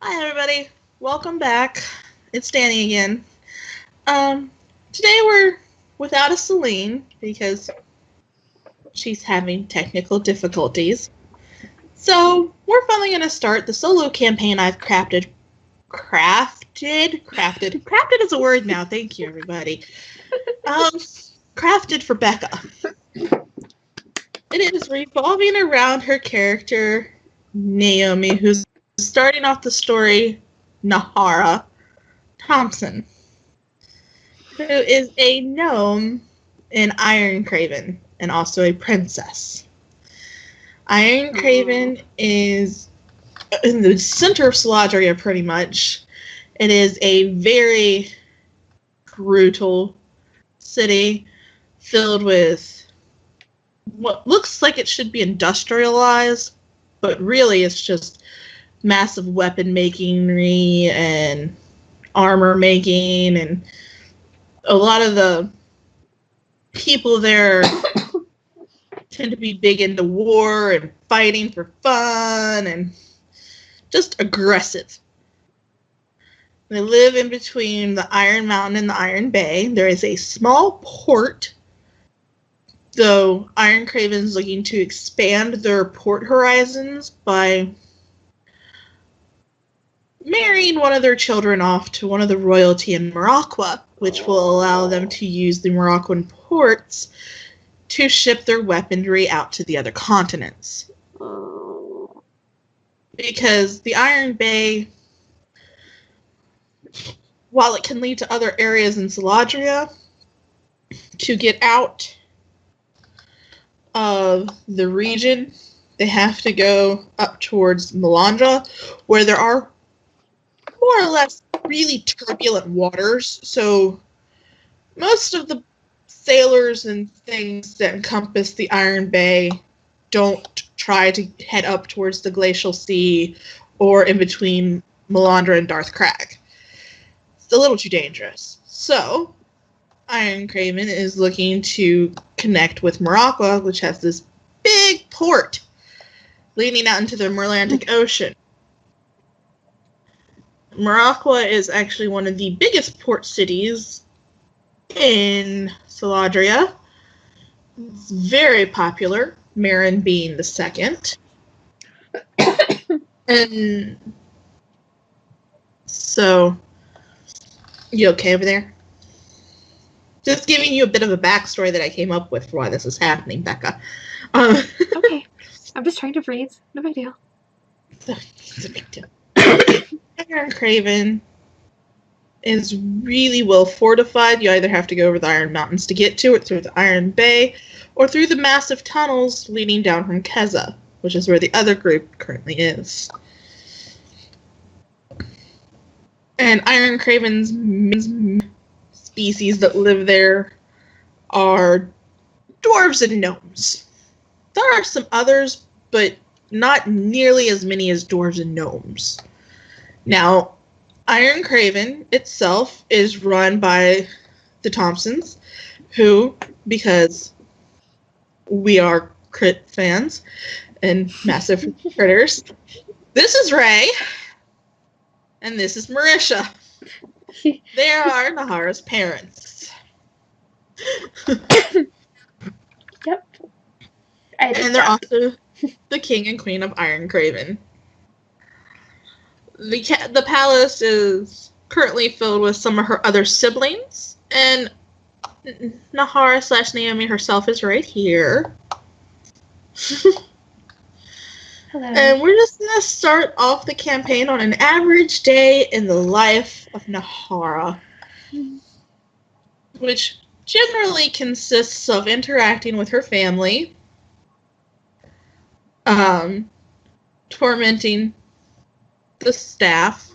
Hi, everybody. Welcome back. It's Danny again. Today we're without a Celine because she's having technical difficulties. So we're finally going to start the solo campaign I've crafted. Crafted is a word now. Thank you, everybody. Crafted for Becca. It is revolving around her character, Naomi, who's starting off the story, Nahara Thompson, who is a gnome in Iron Craven and also a princess. Iron Craven is in the center of Soladrya, pretty much. It is a very brutal city filled with what looks like it should be industrialized, but really it's just massive weapon machinery and armor making, and a lot of the people there tend to be big into war and fighting for fun and just aggressive. They live in between the Iron Mountain and the Iron Bay. There is a small port, though Iron Craven's looking to expand their port horizons by marrying one of their children off to one of the royalty in Morocco, which will allow them to use the Moroccan ports to ship their weaponry out to the other continents. Because the Iron Bay, while it can lead to other areas in Soladrya, to get out of the region, they have to go up towards Melandra, where there are more or less really turbulent waters. So most of the sailors and things that encompass the Iron Bay don't try to head up towards the Glacial Sea or in between Melandra and Darth Crag. It's a little too dangerous. So Iron Craven is looking to connect with Morocco, which has this big port leading out into the Atlantic Ocean. Morocco is actually one of the biggest port cities in Soladrya. It's very popular, Marin being the second. And so, you okay over there? Just giving you a bit of a backstory that I came up with for why this is happening, Becca. Okay. I'm just trying to breathe. No big deal. It's a big deal. Iron Craven is really well fortified. You either have to go over the Iron Mountains to get to it through the Iron Bay, or through the massive tunnels leading down from Keza, which is where the other group currently is. And Iron Craven's main species that live there are dwarves and gnomes. There are some others, but not nearly as many as dwarves and gnomes. Now, Iron Craven itself is run by the Thompsons, who, because we are crit fans and massive critters, this is Ray, and this is Marisha. They are Nahara's parents. Yep. And they're also the king and queen of Iron Craven. The palace is currently filled with some of her other siblings, and Nahara/Naomi herself is right here. Hello. And we're just going to start off the campaign on an average day in the life of Nahara, which generally consists of interacting with her family, tormenting the staff,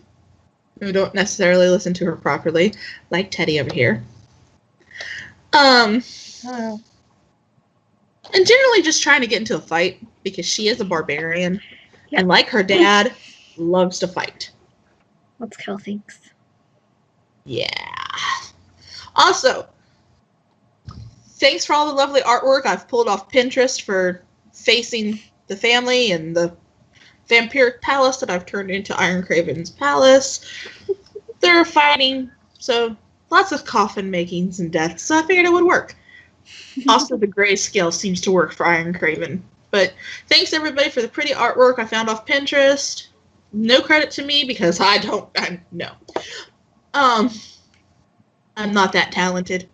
who don't necessarily listen to her properly, like Teddy over here. Hello. And generally just trying to get into a fight, because she is a barbarian, and like her dad, loves to fight. Let's kill things. Yeah. Also, thanks for all the lovely artwork I've pulled off Pinterest for facing the family and the vampiric palace that I've turned into Iron Craven's palace. They're fighting, so lots of coffin makings and deaths, so I figured it would work. Also, the grayscale seems to work for Iron Craven. But thanks everybody for the pretty artwork I found off Pinterest. No credit to me because no. I'm not that talented.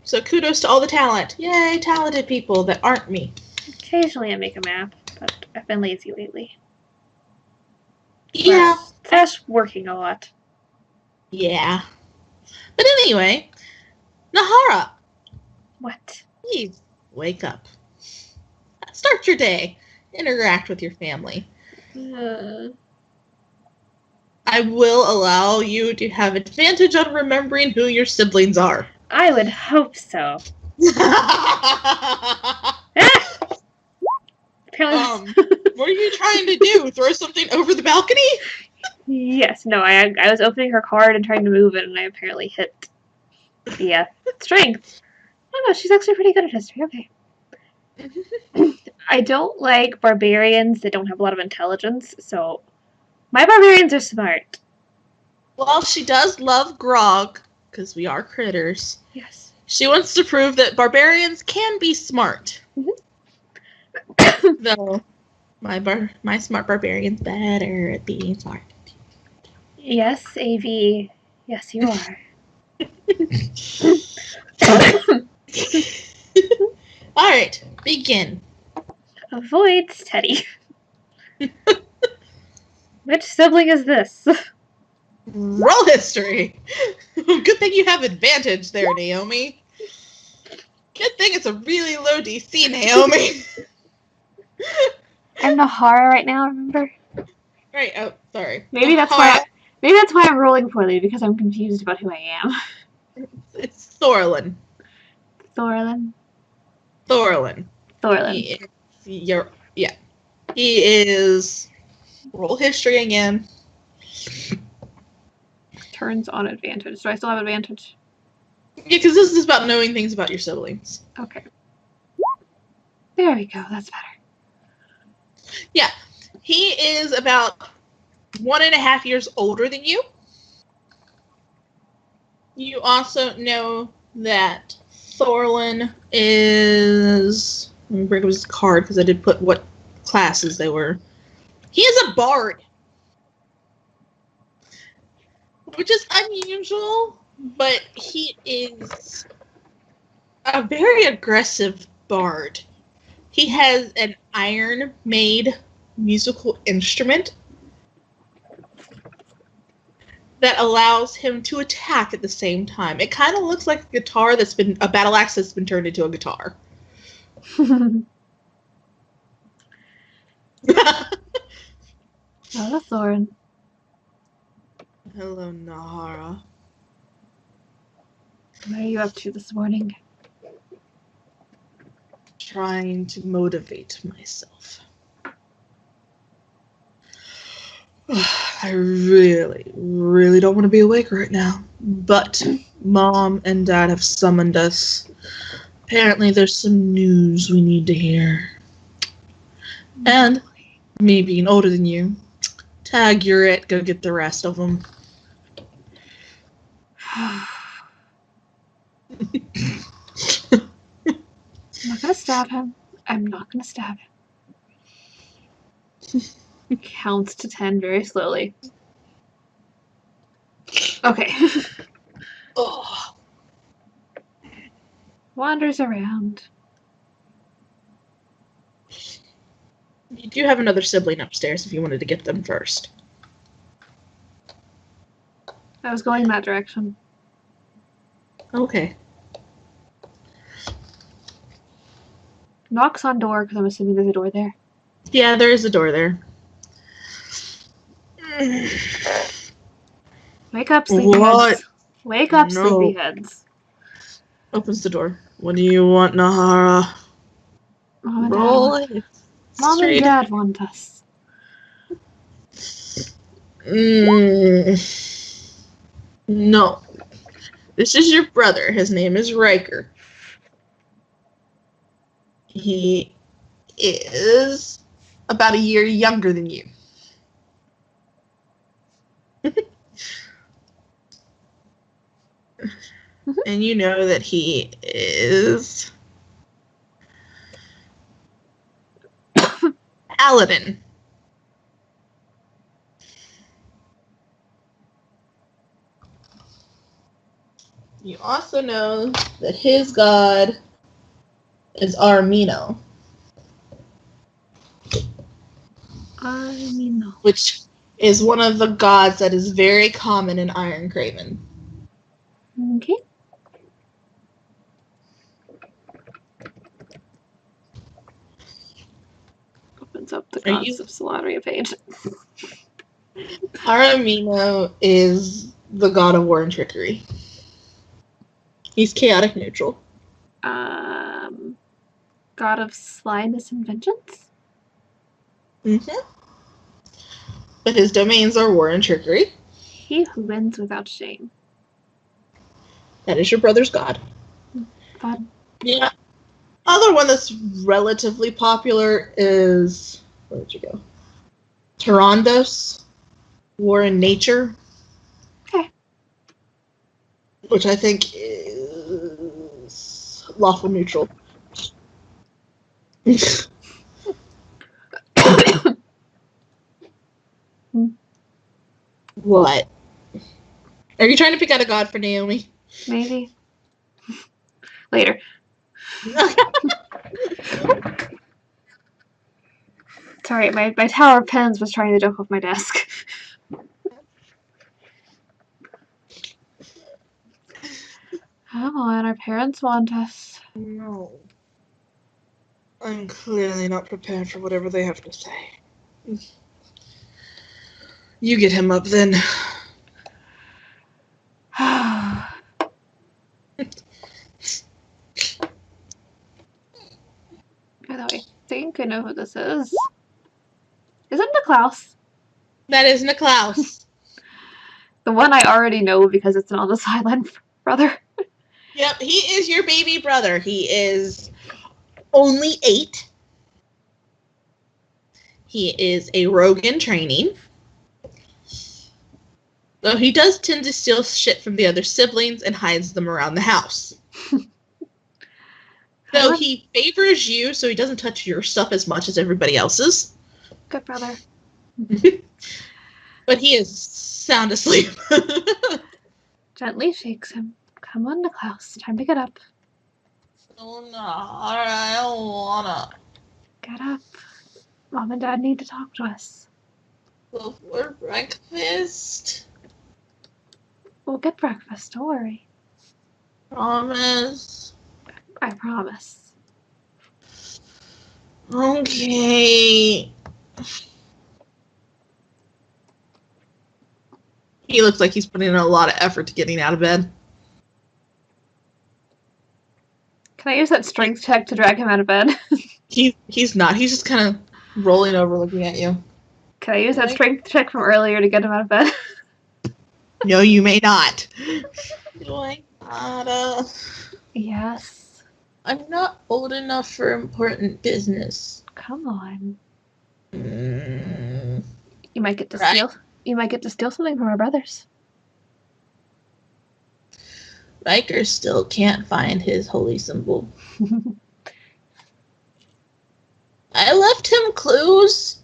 So kudos to all the talent. Yay, talented people that aren't me. Occasionally I make a map, but I've been lazy lately. Yeah. Slash working a lot. Yeah. But anyway, Nahara. What? Please wake up. Start your day. Interact with your family. I will allow you to have advantage on remembering who your siblings are. I would hope so. What are you trying to do? Throw something over the balcony? Yes, no, I was opening her card and trying to move it, and I apparently hit the strength. Oh no, she's actually pretty good at history. Okay. I don't like barbarians that don't have a lot of intelligence, so my barbarians are smart. Well, she does love grog, because we are critters. Yes. She wants to prove that barbarians can be smart. Though my smart barbarian's better at being smart. Yes, AV. Yes, you are. Alright, begin. Avoid Teddy. Which sibling is this? Roll history. Good thing you have advantage there, Naomi. Good thing it's a really low DC, Naomi. I'm Nahara right now, remember? Right, oh, sorry. Maybe that's why I'm rolling poorly, because I'm confused about who I am. It's Thorlin. Thorlin. He is roll history again. Turns on advantage. Do I still have advantage? Yeah, because this is about knowing things about your siblings. Okay. There we go. That's better. Yeah. He is about 1.5 years older than you. You also know that Thorlin is... Let me bring up his card because I did put what classes they were. He is a bard. Which is unusual, but he is a very aggressive bard. He has an iron-made musical instrument that allows him to attack at the same time. It kind of looks like a battle axe that's been turned into a guitar. Hello, Thorin. Hello, Nahara. What are you up to this morning? Trying to motivate myself. I really, really don't want to be awake right now. But Mom and Dad have summoned us. Apparently there's some news we need to hear. And me being older than you, tag, you're it. Go get the rest of them. I'm not gonna stab him. I'm not gonna stab him. Counts to 10 very slowly. Okay. Oh. Wanders around. You do have another sibling upstairs if you wanted to get them first. I was going that direction. Okay. Knocks on door, because I'm assuming there's a door there. Yeah, there is a door there. Wake up, sleepyheads. Wake up, sleepyheads. Opens the door. What do you want, Nahara? Roll it. Mom and Dad want us. No. This is your brother. His name is Riker. He is about a year younger than you. And you know that he is Paladin. You also know that his god is Armino. Armino. Which is one of the gods that is very common in Iron Craven. Okay. Opens up the Gods of Soladrya page. Armino is the god of war and trickery. He's chaotic neutral. God of slyness and vengeance? Mm-hmm. But his domains are war and trickery. He who wins without shame. That is your brother's god. Fun. Yeah. Other one that's relatively popular is, where'd you go? Tyrandos, war and nature. Okay. Which I think is lawful neutral. What? Are you trying to pick out a god for Naomi? Maybe. Later. Sorry, my tower of pens was trying to jump off my desk. Come on, our parents want us. No. I'm clearly not prepared for whatever they have to say. You get him up then. By the way, I think I know who this is. Is it Niklaus? That is Niklaus. The one I already know because it's an on the sideline brother. Yep, he is your baby brother. He is only 8. He is a rogue in training. Though he does tend to steal shit from the other siblings and hides them around the house. Though he favors you, so he doesn't touch your stuff as much as everybody else's. Good brother. But he is sound asleep. Gently shakes him. Come on, Niklaus. Time to get up. Oh no, I don't wanna. Get up. Mom and Dad need to talk to us. Before breakfast? We'll get breakfast, don't worry. Promise? I promise. Okay. He looks like he's putting in a lot of effort to getting out of bed. Can I use that strength check to drag him out of bed? He's not. He's just kind of rolling over looking at you. Can I use that strength check from earlier to get him out of bed? No, you may not. Do I gotta? Yes. I'm not old enough for important business. Come on. Mm, You might get to steal. You might get to steal something from our brothers. Riker still can't find his holy symbol. I left him clues.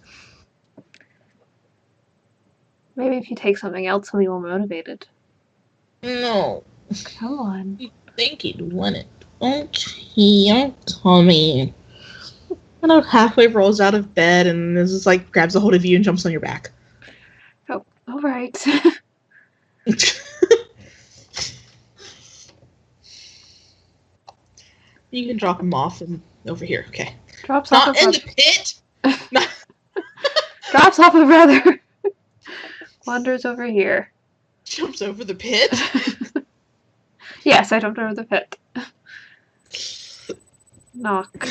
Maybe if you take something else, he'll be more motivated. No. Come on. You think he'd want it. Okay, I'm coming. And out halfway rolls out of bed and is just like grabs a hold of you and jumps on your back. Oh, all right. You can drop him off and over here. Okay. Drops Not off in the pit. Drops off a brother. Wanders over here. Jumps over the pit. Yes, I jumped over the pit. Knock.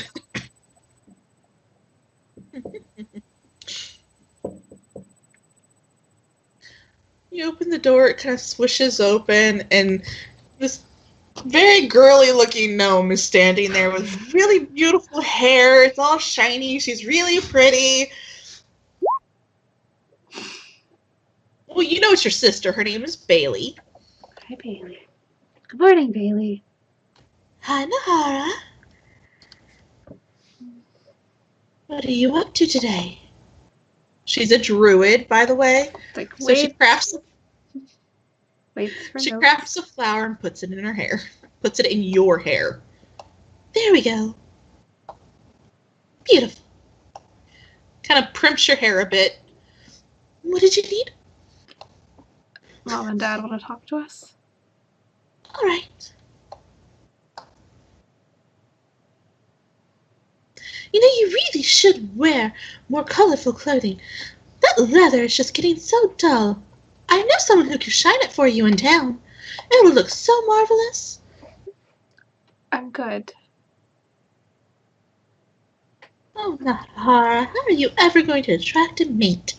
You open the door, it kind of swishes open, and this very girly looking gnome is standing there with really beautiful hair. It's all shiny. She's really pretty. Well, you know it's your sister. Her name is Bailey. Hi, Bailey. Good morning, Bailey. Hi, Nahara. What are you up to today? She's a druid, by the way. Like, So she crafts She crafts a flower and puts it in her hair. Puts it in your hair. There we go. Beautiful. Kind of primps your hair a bit. What did you need? Mom and Dad want to talk to us. All right. You know, you really should wear more colorful clothing. That leather is just getting so dull. I know someone who can shine it for you in town. It will look so marvelous. I'm good. Oh, Nahara, how are you ever going to attract a mate?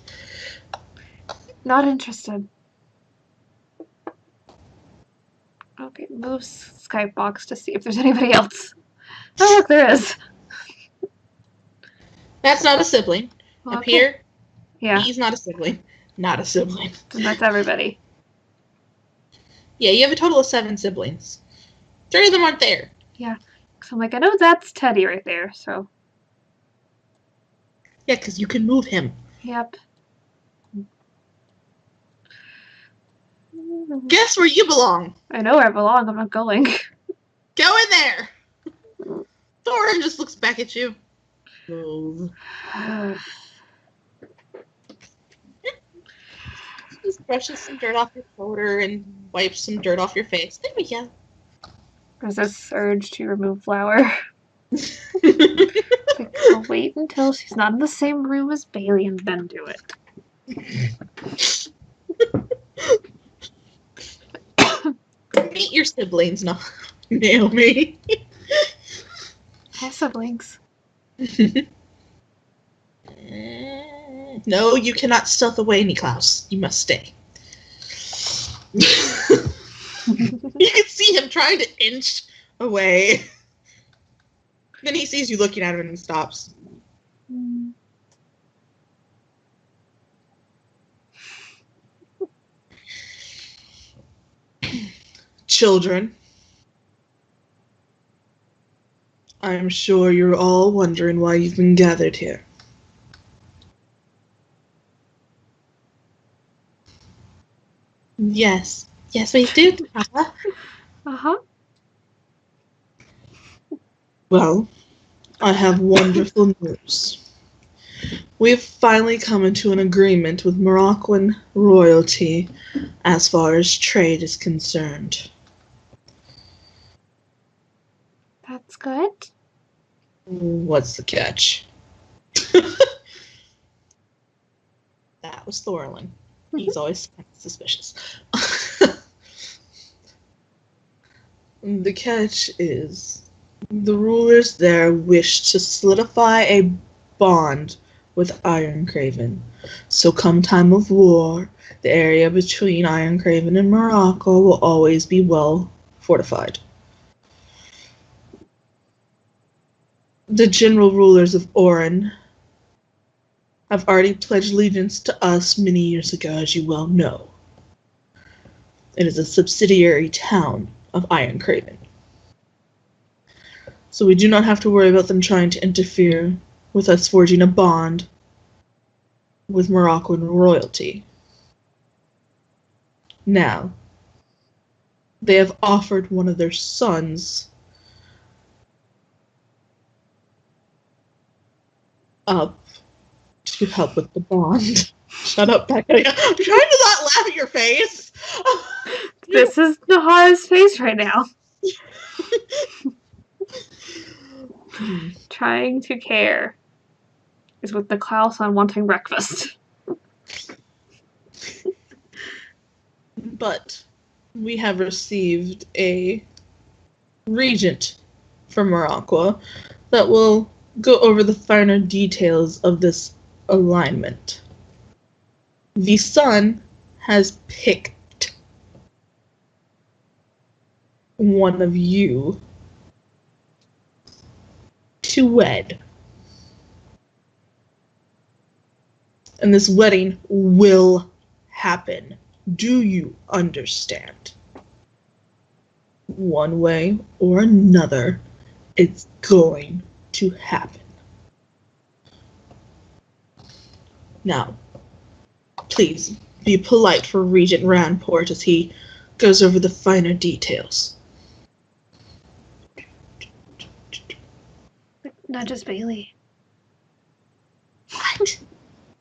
Not interested. Okay, move Skype box to see if there's anybody else. Oh, look, there is. That's not a sibling. Okay. Up here, Yeah. he's not a sibling. Not a sibling. Then that's everybody. Yeah, you have a total of 7 siblings. 3 of them aren't there. Yeah. So I'm like, I know that's Teddy right there, so. Yeah, because you can move him. Yep. Guess where you belong. I know where I belong. I'm not going. Go in there. Thorin just looks back at you. Move. Just brushes some dirt off your shoulder and wipes some dirt off your face. There we go. There's this urge to remove flour. Like, I'll wait until she's not in the same room as Bailey and then do it. Meet your siblings, no, Naomi. Hi, siblings. No, you cannot stealth away, Niklaus. You must stay. You can see him trying to inch away. Then he sees you looking at him and stops. Children, I'm sure you're all wondering why you've been gathered here. Yes. Yes, we do, Papa. Uh-huh. Well, I have wonderful news. We've finally come into an agreement with Moroccan royalty as far as trade is concerned. That's good. What's the catch? That was Thorlin. He's always suspicious. The catch is the rulers there wish to solidify a bond with Ironcraven. So come time of war, the area between Ironcraven and Morocco will always be well fortified. The general rulers of Oran have already pledged allegiance to us many years ago, as you well know. It is a subsidiary town of Ironcraven. So we do not have to worry about them trying to interfere with us forging a bond with Moroccan royalty. Now, they have offered one of their sons up to help with the bond. Shut up, Becca. I'm trying to not laugh at your face. This is Nahara's face right now. Trying to care is with the Klaus on wanting breakfast. But we have received a regent from Morocco that will go over the finer details of this alignment. The son has picked one of you to wed. And this wedding will happen. Do you understand? One way or another, it's going to happen. Now, please be polite for Regent Ranport as he goes over the finer details. Not just Bailey. What?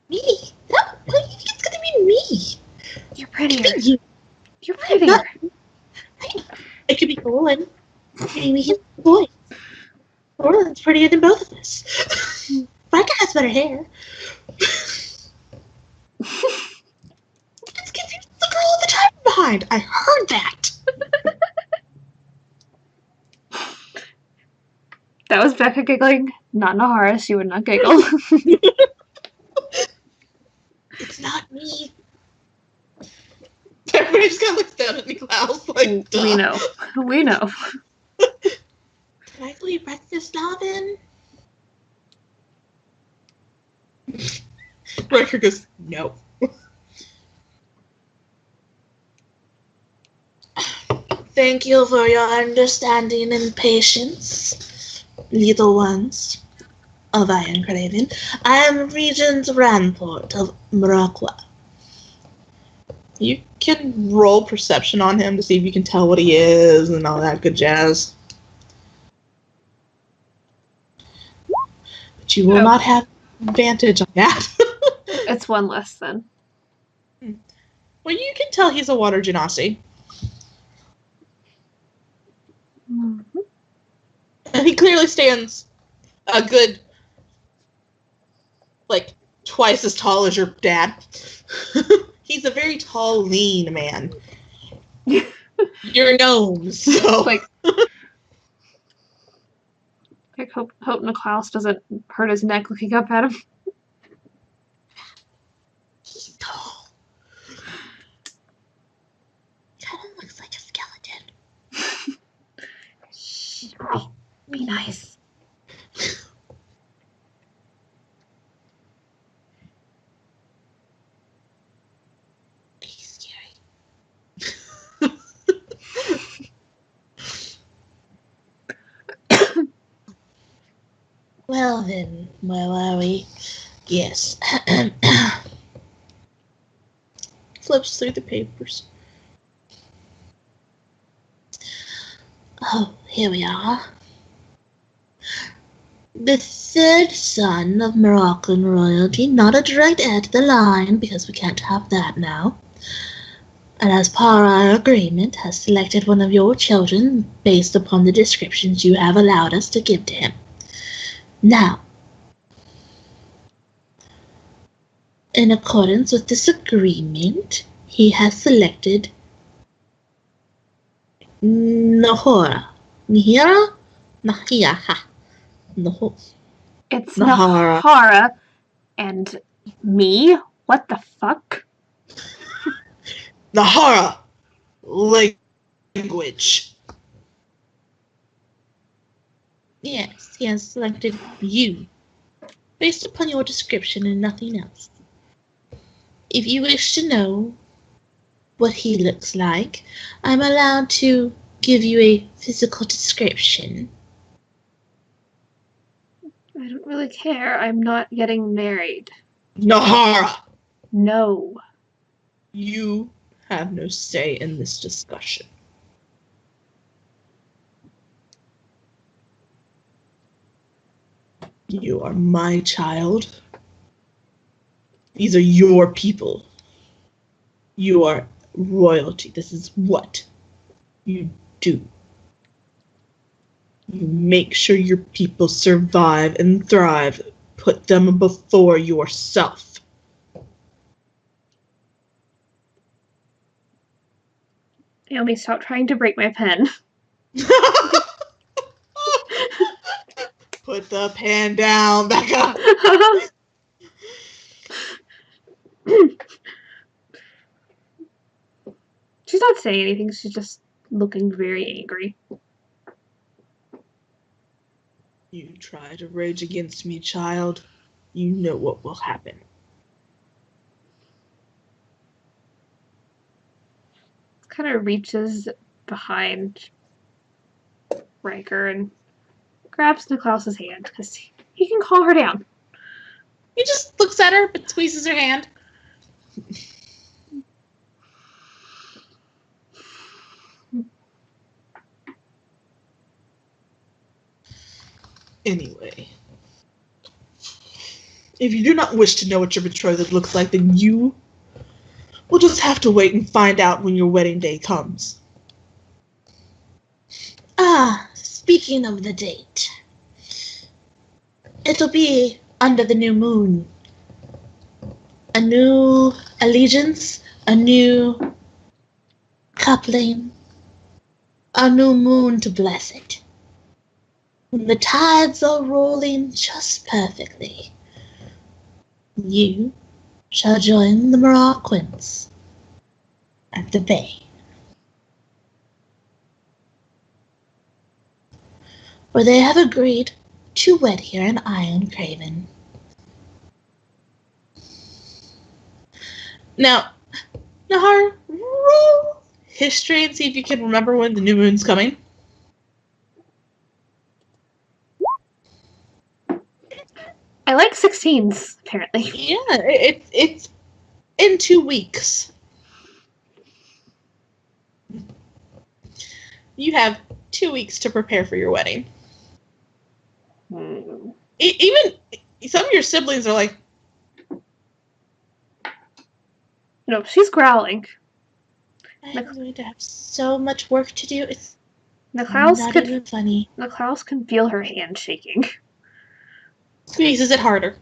Me? No, what do you think it's gonna be me? You're prettier. It could be you. You're prettier. Not, it could be Orlin. Maybe he's a boy. Orlin's prettier than both of us. Micah has better hair. It's confused the girl at the time behind. I heard that. That was Becca giggling, not Nahara. She would not giggle. It's not me. Everybody just kind of looks down at Niklaus like, duh. We know. We know. Did I leave breakfast oven? Riker goes, no. Thank you for your understanding and patience, little ones of Iron Craven. I am Regent Ranport of Morocco. You can roll perception on him to see if you can tell what he is and all that good jazz. But you will not have advantage on that. It's one less then. Well, you can tell he's a water genasi. Mm-hmm. And he clearly stands a good, like, twice as tall as your dad. He's a very tall, lean man. You're a gnome, so... Like hope Niklaus doesn't hurt his neck looking up at him. He's tall. Kind of looks like a skeleton. Shh, be nice. He's scary. Well then, where were we? Yes. Flips through the papers. Oh, here we are. The third son of Moroccan royalty, not a direct heir to the line, because we can't have that now. And as per our agreement, has selected one of your children based upon the descriptions you have allowed us to give to him. Now, in accordance with this agreement, he has selected Nahora. Nihira? Nahiaha. It's Nahara. Nahara and me? What the fuck? Nahara. Language. Yes, he has selected you, based upon your description and nothing else. If you wish to know what he looks like, I'm allowed to give you a physical description. I don't really care. I'm not getting married. Nahara! No. You have no say in this discussion. You are my child. These are your people. You are royalty. This is what you do. You make sure your people survive and thrive. Put them before yourself. Naomi, stop trying to break my pen. Put the pen down, Becca. She's not saying anything. She's just looking very angry. You try to rage against me, child. You know what will happen. Kind of reaches behind Riker and grabs Niklaus's hand because he can calm her down. He just looks at her but squeezes her hand. Anyway, if you do not wish to know what your betrothed looks like, then you will just have to wait and find out when your wedding day comes. Ah, speaking of the date, it'll be under the new moon. A new allegiance, a new coupling, a new moon to bless it. When the tides are rolling just perfectly, you shall join the Moroccans at the bay, where they have agreed to wed here in Iron Craven. Now, Nahar, roll history and see if you can remember when the new moon's coming. I like 16s, apparently. Yeah, it's in 2 weeks. You have 2 weeks to prepare for your wedding. Even some of your siblings are like, No, she's growling. I'm going to have so much work to do. It's Niklaus not could, even funny. Niklaus can feel her hand shaking. squeezes it harder.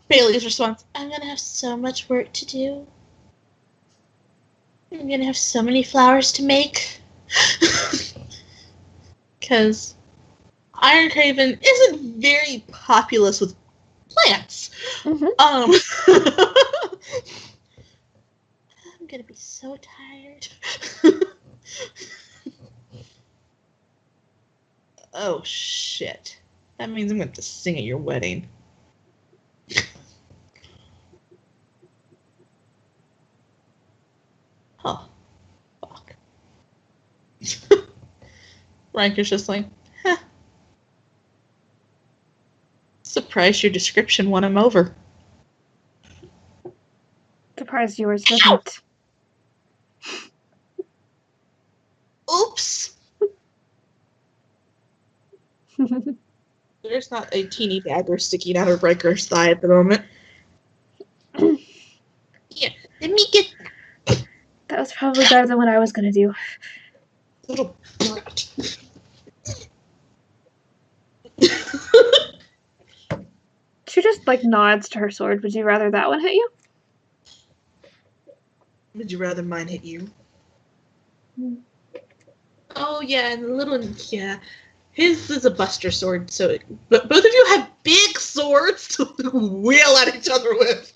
Bailey's response, I'm going to have so much work to do. I'm going to have so many flowers to make. because Iron Craven isn't very populous with plants. Mm-hmm. I'm going to be so tired. Oh, shit. That means I'm going to have to sing at your wedding. Oh, fuck. Riker's just like, huh. Surprised your description won him over. Surprised yours didn't. Oops! There's not a teeny dagger sticking out of Riker's thigh at the moment. Here, let me get... That was probably better than what I was gonna do. Little brat. She just like nods to her sword. Would you rather that one hit you? Would you rather mine hit you? Oh, yeah, and the little... Yeah. His is a buster sword, so but both of you have big swords to wheel at each other with.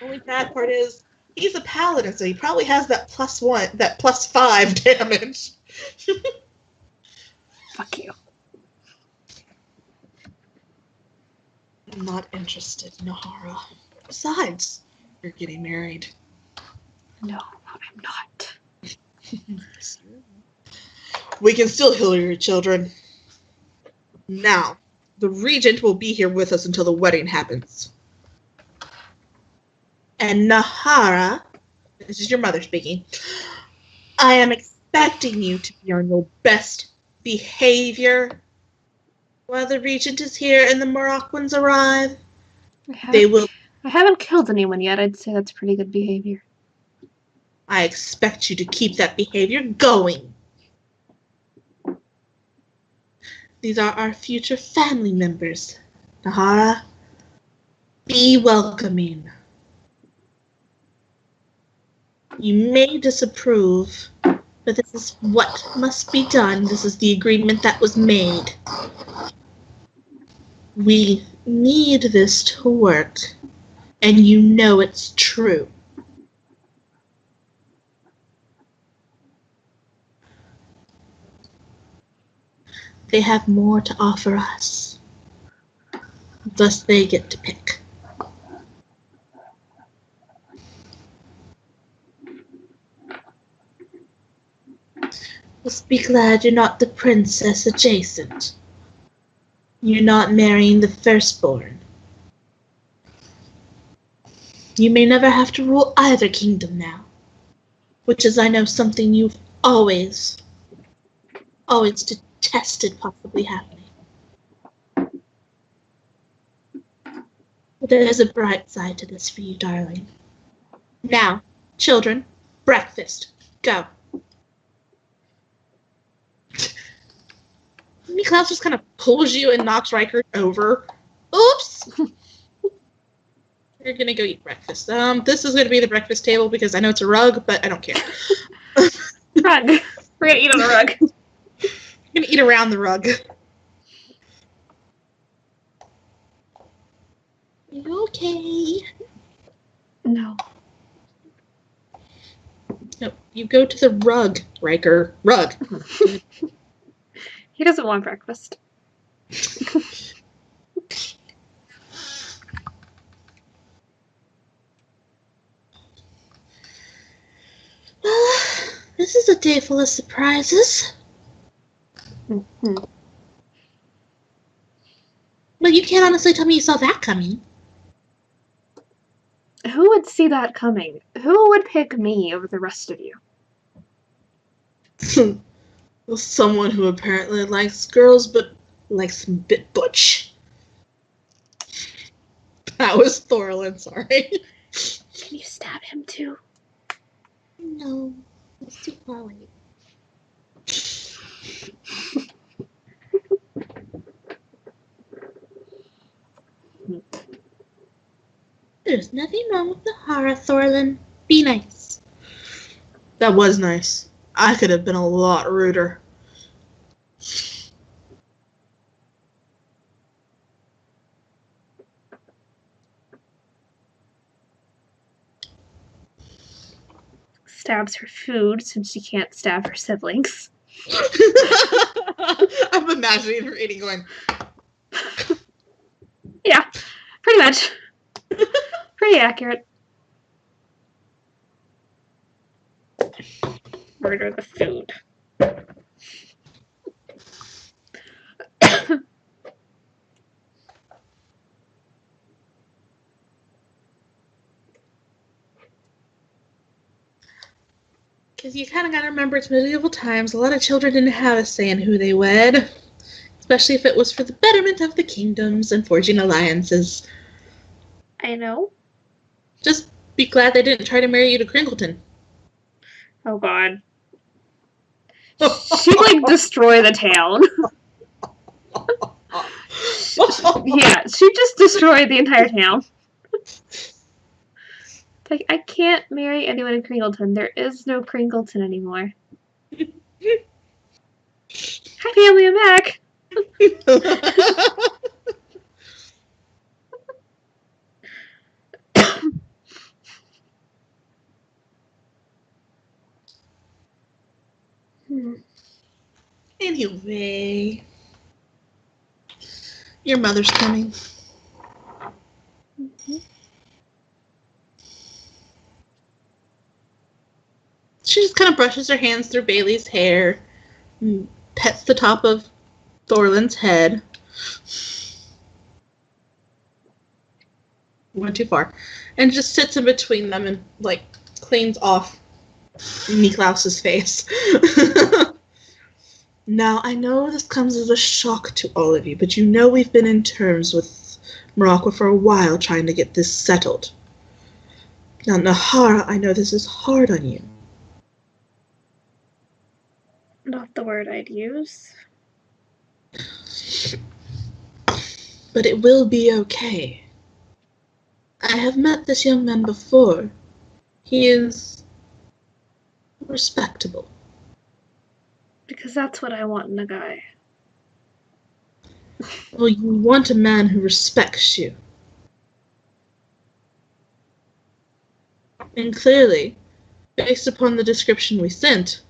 Only bad part is he's a paladin, so he probably has that +5 damage. Fuck you. I'm not interested, Nahara. Besides, you're getting married. No, I'm not. We can still heal your children. Now, the regent will be here with us until the wedding happens. And Nahara, this is your mother speaking, I am expecting you to be on your best behavior while the regent is here and the Moroccans arrive. I haven't killed anyone yet. I'd say that's pretty good behavior. I expect you to keep that behavior going. These are our future family members. Nahara, be welcoming. You may disapprove, but this is what must be done. This is the agreement that was made. We need this to work, and you know it's true. they have more to offer us. Thus they get to pick. Just be glad you're not the princess adjacent. You're not marrying the firstborn. You may never have to rule either kingdom now, which is, I know, something you've always detested possibly happening. But there is a bright side to this for you, darling. Now, children, breakfast. Go. Niklaus just kind of pulls you and knocks Riker over. Oops! You're gonna go eat breakfast. This is gonna be the breakfast table because I know it's a rug, but I don't care. Rug. We're gonna eat on the rug. I'm gonna eat around the rug. You okay? No. No, you go to the rug, Riker. Rug. He doesn't want breakfast. This is a day full of surprises. Mm-hmm. But you can't honestly tell me you saw that coming. Who would see that coming? Who would pick me over the rest of you? Well, someone who apparently likes girls, but likes them a bit butch. That was Thorlin, sorry. Can you stab him too? No, it's too far away. There's nothing wrong with the horror, Thorlin. Be nice. That was nice. I could have been a lot ruder. Stabs her food since she can't stab her siblings. I'm imagining her eating going, Yeah, pretty much. Pretty accurate. Murder the food. because you kind of got to remember it's medieval times. A lot of children didn't have a say in who they wed, especially if it was for the betterment of the kingdoms and forging alliances. I know. Just be glad they didn't try to marry you to Cringleton. Oh god. She'd like destroy the town. Yeah, she just destroyed the entire town. Like, I can't marry anyone in Cringleton. There is no Cringleton anymore. Hi, family, I'm back. Anyway, your mother's coming. She just kind of brushes her hands through Bailey's hair and pets the top of Thorlin's head. Went too far. And just sits in between them and, like, cleans off Niklaus's face. Now, I know this comes as a shock to all of you, but you know we've been in terms with Morocco for a while trying to get this settled. Now, Nahara, I know this is hard on you. Not the word I'd use. But it will be okay. I have met this young man before. He is respectable. Because that's what I want in a guy. Well, you want a man who respects you. And clearly, based upon the description we sent,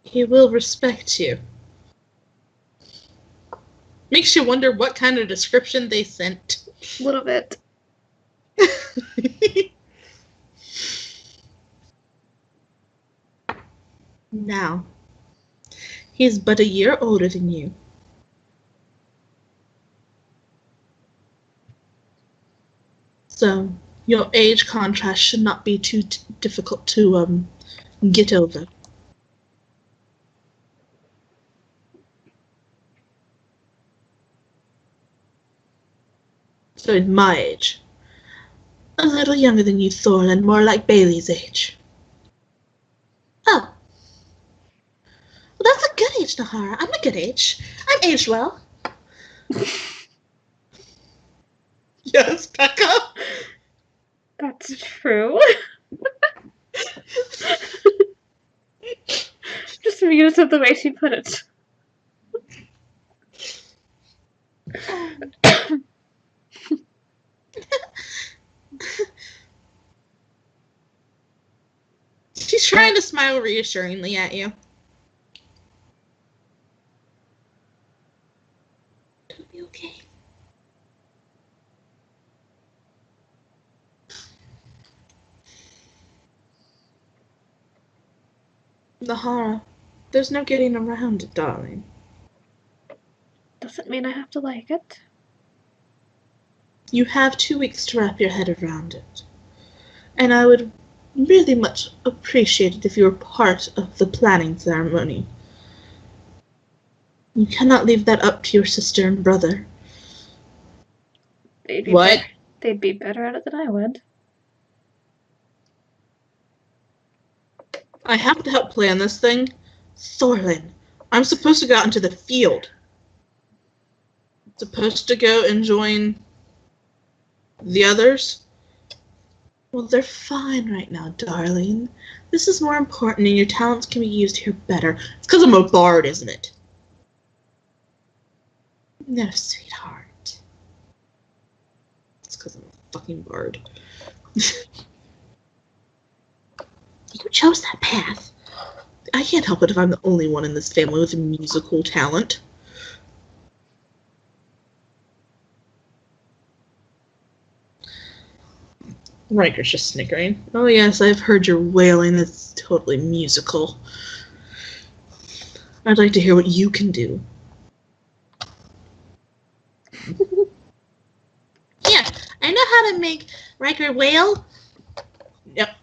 He will respect you. Makes you wonder what kind of description they sent. A little bit. Now, he is but a year older than you. So, your age contrast should not be too difficult to get over. So, in my age, a little younger than you, Thorn, and more like Bailey's age. Oh. Well, that's a good age, Nahara. I'm a good age. I'm aged well. Yes, Becca. That's true. Just amused at the way she put it. She's trying to smile reassuringly at you. It'll be okay. Nahara, there's no getting around it, darling. Doesn't mean I have to like it. You have 2 weeks to wrap your head around it. And I would really much appreciate it if you were part of the planning ceremony. You cannot leave that up to your sister and brother. What? They'd be better at it than I would. I have to help plan this thing. Thorlin, I'm supposed to go out into the field. I'm supposed to go and join the others. Well, they're fine right now, darling. This is more important, and your talents can be used here better. It's because I'm a bard, isn't it? No, sweetheart. It's because I'm a fucking bard. You chose that path. I can't help it if I'm the only one in this family with a musical talent. Riker's just snickering. Oh yes, I've heard your wailing. It's totally musical. I'd like to hear what you can do. Yeah, I know how to make Riker wail. Yep.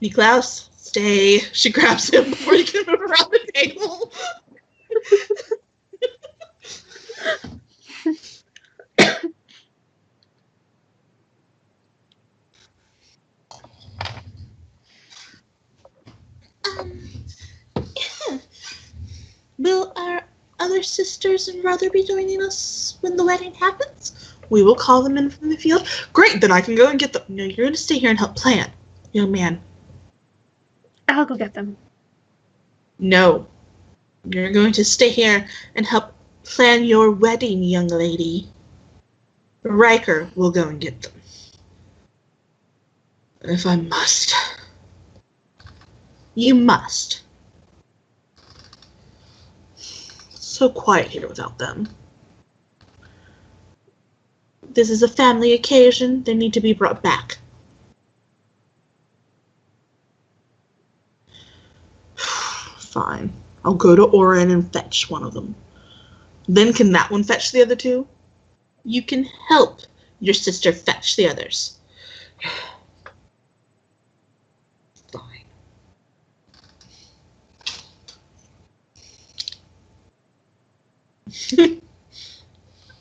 Niklaus, stay. She grabs him before he can move around the table. Yeah. Will our other sisters and brother be joining us when the wedding happens? We will call them in from the field. Great, then I can go and get them. No, you're going to stay here and help plan, young man. I'll go get them. No. You're going to stay here and help plan your wedding, young lady. Riker will go and get them. If I must. You must. It's so quiet here without them. This is a family occasion. They need to be brought back. Fine. I'll go to Orin and fetch one of them. Then can that one fetch the other two? You can help your sister fetch the others. Fine.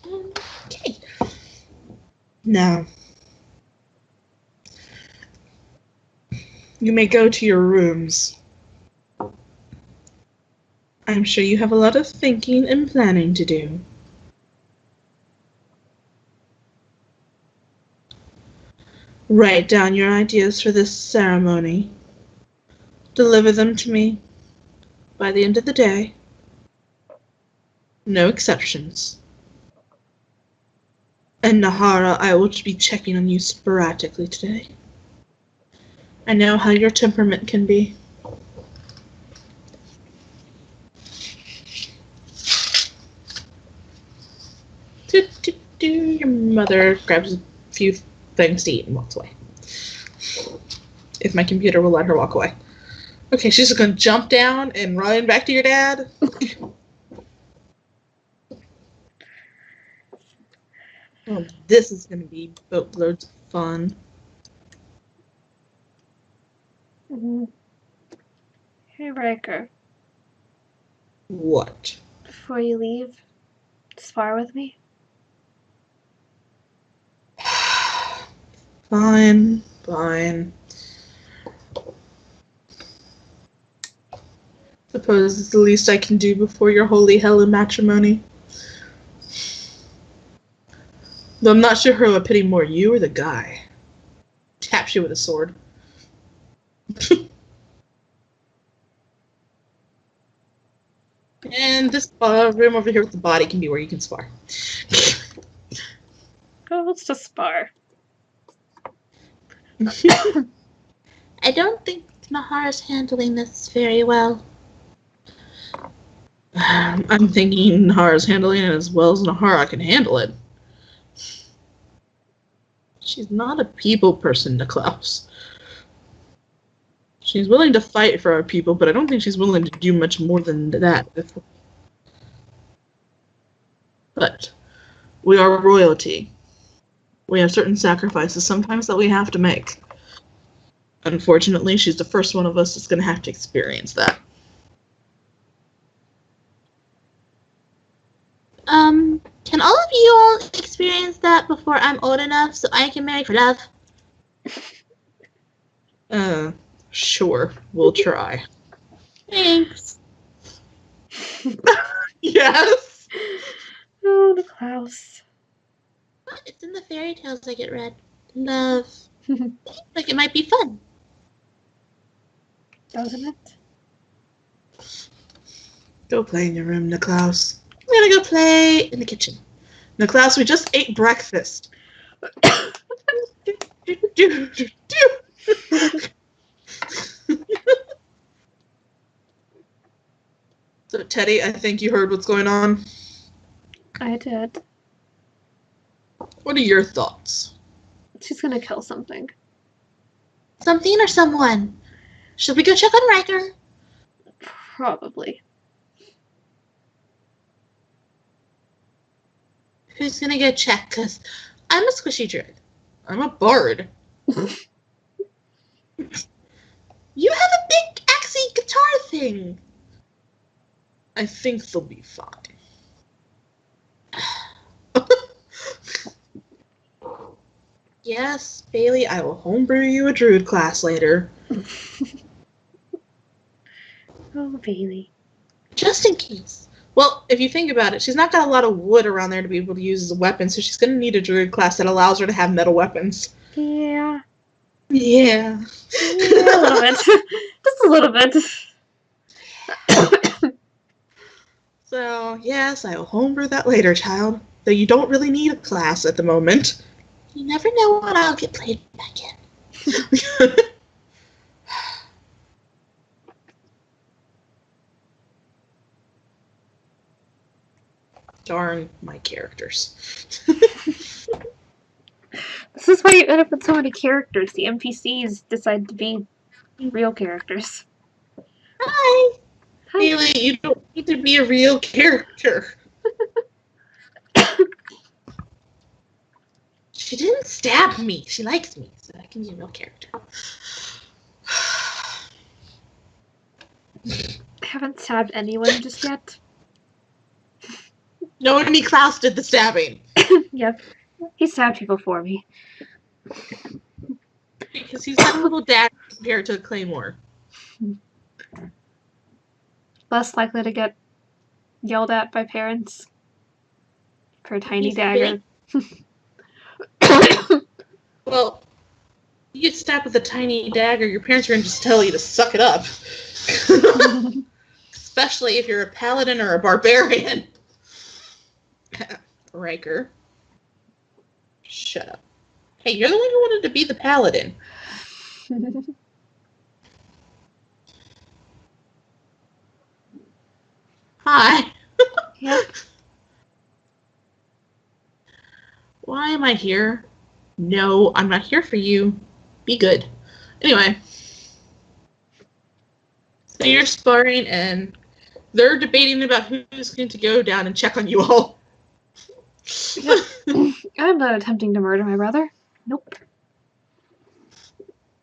Okay. Now, you may go to your rooms. I'm sure you have a lot of thinking and planning to do. Write down your ideas for this ceremony. Deliver them to me by the end of the day. No exceptions. And Nahara, I will be checking on you sporadically today. I know how your temperament can be. Your mother grabs a few things to eat and walks away. If my computer will let her walk away. Okay, she's just gonna jump down and run back to your dad. Oh, this is gonna be boatloads of fun. Mm-hmm. Hey, Riker. What? Before you leave, spar with me? Fine. Suppose it's the least I can do before your holy hell and matrimony. Though I'm not sure who I pity more, you or the guy. Taps you with a sword. And this room over here with the body can be where you can spar. Oh, let's just spar. I don't think Nahara's handling this very well. I'm thinking Nahara's handling it as well as Nahara can handle it. She's not a people person, Niklaus. She's willing to fight for our people, but I don't think she's willing to do much more than that. But we are royalty. We have certain sacrifices sometimes that we have to make. Unfortunately, she's the first one of us that's going to have to experience that. Can all of you all experience that before I'm old enough so I can marry for love? Sure. We'll try. Thanks. Yes! Oh, the Klaus. It's in the fairy tales I get read. Love. Like it might be fun. Doesn't it? Go play in your room, Niklaus. I'm gonna go play in the kitchen. Niklaus, we just ate breakfast. So, Teddy, I think you heard what's going on. I did. What are your thoughts? She's gonna kill something. Something or someone. Should we go check on Riker? Probably. Who's gonna go check? Because I'm a squishy druid. I'm a bard. You have a big axie guitar thing. I think they'll be fine. Yes, Bailey, I will homebrew you a druid class later. Oh, Bailey. Just in case. Well, if you think about it, she's not got a lot of wood around there to be able to use as a weapon, so she's going to need a druid class that allows her to have metal weapons. Yeah. Yeah. Yeah, a little bit. Just a little bit. So, yes, I will homebrew that later, child. Though you don't really need a class at the moment. You never know when I'll get played back in. Darn my characters. This is why you end up with so many characters. The NPCs decide to be real characters. Hi. Hi. Bailey, you don't need to be a real character. She didn't stab me. She likes me, so I can be a real character. I haven't stabbed anyone just yet. No, Niklaus did the stabbing. Yep. He stabbed people for me. Because he's got a little dagger compared to a claymore. Less likely to get yelled at by parents for a tiny He's dagger. Well, you get stabbed with a tiny dagger, your parents are going to just tell you to suck it up. Especially if you're a paladin or a barbarian. Riker. Shut up. Hey, you're the one who wanted to be the paladin. Hi. Yep. Why am I here? No, I'm not here for you. Be good. Anyway. So you're sparring, and they're debating about who's going to go down and check on you all. Yep. I'm not attempting to murder my brother. Nope.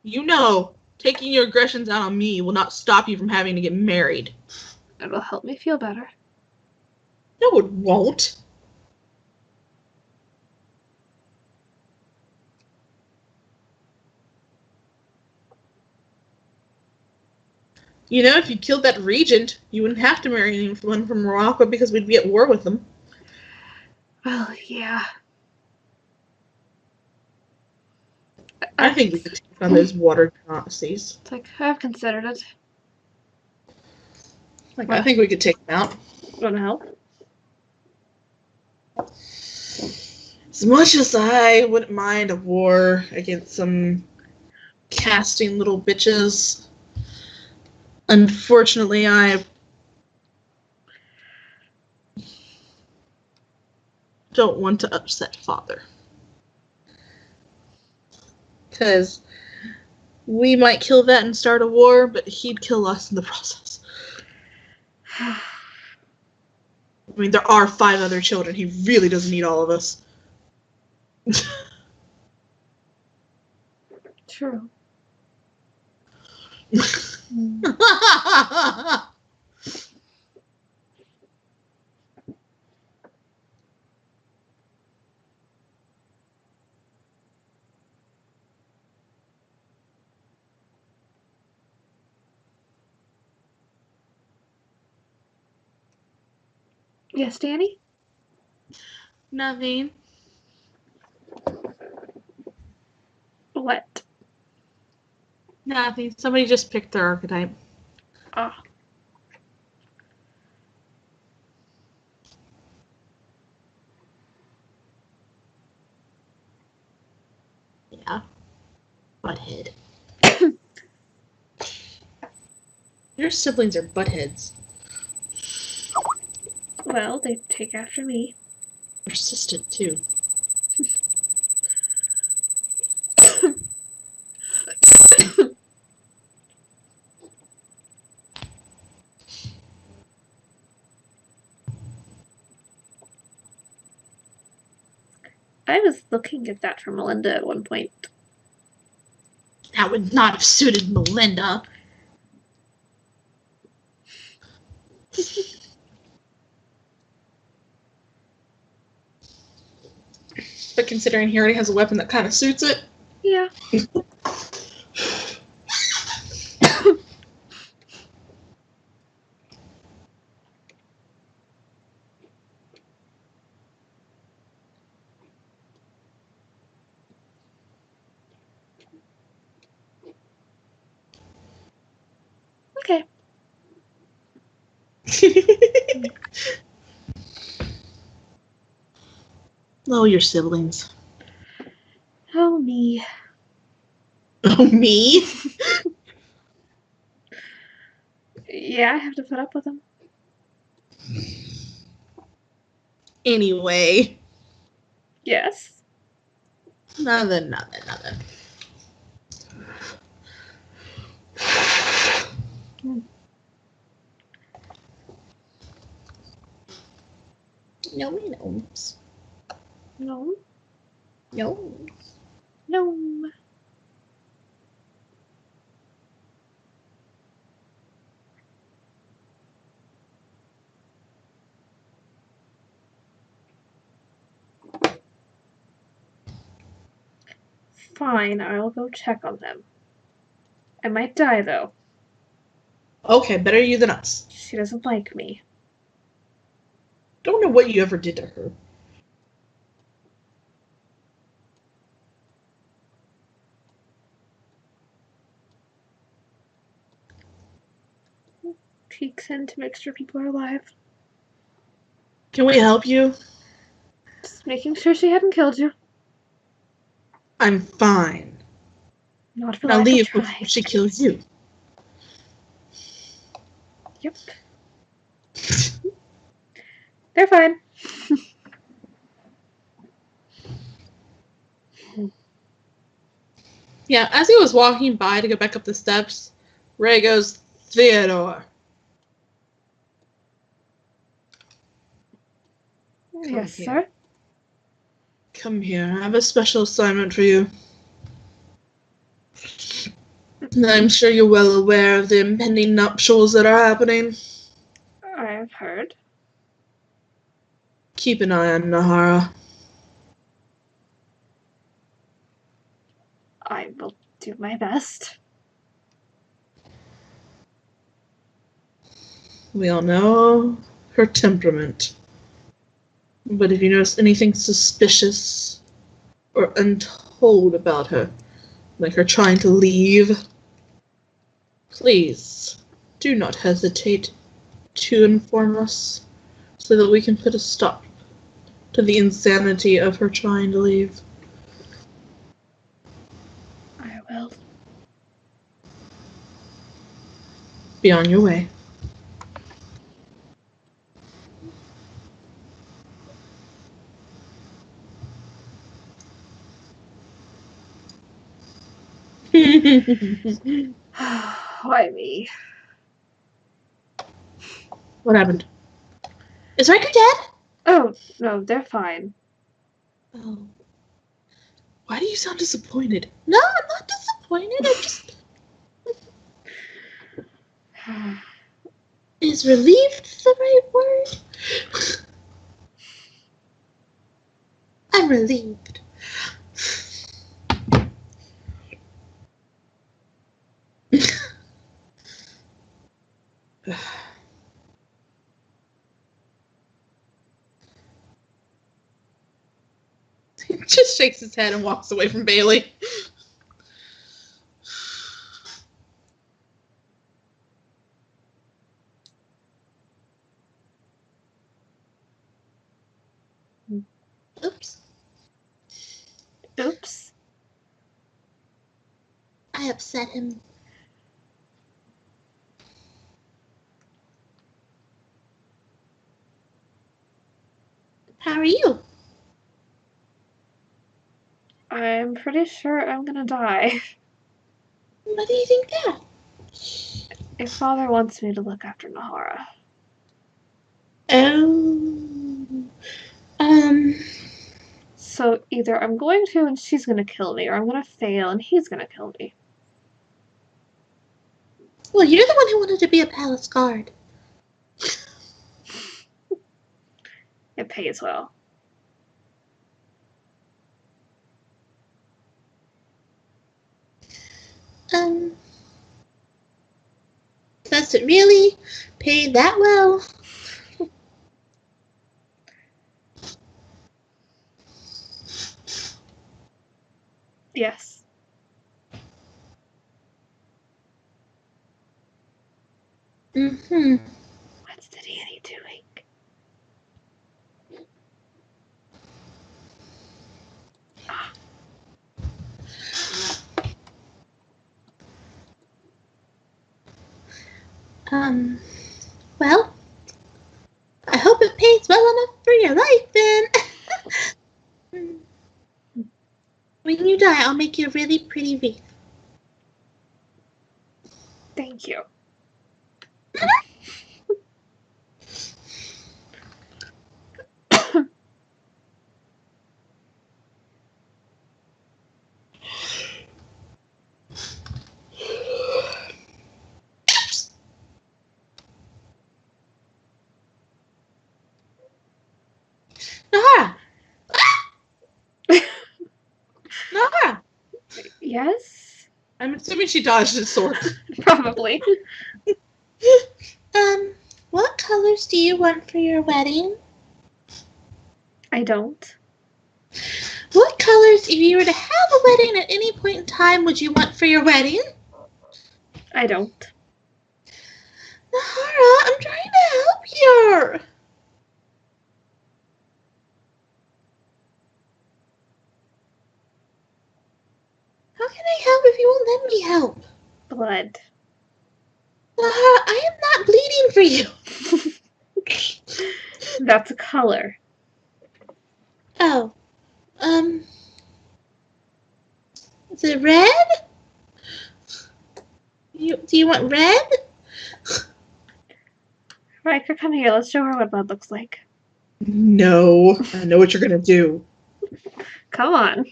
You know, taking your aggressions out on me will not stop you from having to get married. It'll help me feel better. No, it won't. You know, if you killed that regent, you wouldn't have to marry anyone from Morocco because we'd be at war with them. Well, yeah. I think we could take on those water Nazis. It's like, I've considered it. Like, I think we could take them out. Want to help? As much as I wouldn't mind a war against some casting little bitches, unfortunately, I don't want to upset Father. Because we might kill that and start a war, but he'd kill us in the process. I mean, there are 5 other children. He really doesn't need all of us. True. Yes, Danny? Nothing. What? Nothing. Somebody just picked their archetype. Oh. Yeah. Butthead. Your siblings are buttheads. Well, they take after me. Persistent, too. I was looking at that for Melinda at one point. That would not have suited Melinda. But considering he already has a weapon that kind of suits it. Yeah. Okay. Oh, your siblings. Oh, me. Oh, me? Yeah, I have to put up with them. Anyway. Yes. Nothing. No gnomes. No. No. No. Fine, I'll go check on them. I might die, though. Okay, better you than us. She doesn't like me. Don't know what you ever did to her. Peeks in to make sure people are alive. Can we help you? Just making sure she hadn't killed you. I'm fine. Not for Now lack leave of trying. before she kills you. Yep. They're fine. Yeah, as he was walking by to go back up the steps, Ray goes, Theodore. Yes, here. sir. Come here. I have a special assignment for you. And I'm sure you're well aware of the impending nuptials that are happening. I've heard. Keep an eye on Nahara. I will do my best. We all know her temperament. But if you notice anything suspicious or untold about her, like her trying to leave, please do not hesitate to inform us so that we can put a stop to the insanity of her trying to leave. I will. Be on your way. Why me? What happened? Is Riker dead? Oh, no, they're fine. Oh. Why do you sound disappointed? No, I'm not disappointed. I'm just... Is relieved the right word? I'm relieved. He just shakes his head and walks away from Bailey. Oops. Oops. I upset him. How are you? I'm pretty sure I'm gonna die. What do you think there? If Father wants me to look after Nahara. Oh. So either I'm going to and she's gonna kill me, or I'm gonna fail and he's gonna kill me. Well, you're the one who wanted to be a palace guard. It pays well. Does it really pay that well? Yes. Mm-hmm. What's the Danny doing? Well, I hope it pays well enough for your life then. When you die, I'll make you a really pretty wreath. Thank you. Nahara! Nahara! Yes? I'm assuming she dodged his sword. Probably. What colors do you want for your wedding? I don't. What colors, if you were to have a wedding at any point in time, would you want for your wedding? I don't. Nahara, I'm trying to help you. How can I help if you won't let me help? Blood. Nahara, I am not bleeding for you. That's a color. Oh. Is it red? Do you want red? Riker, come here. Let's show her what blood looks like. No. I know what you're gonna do. Come on.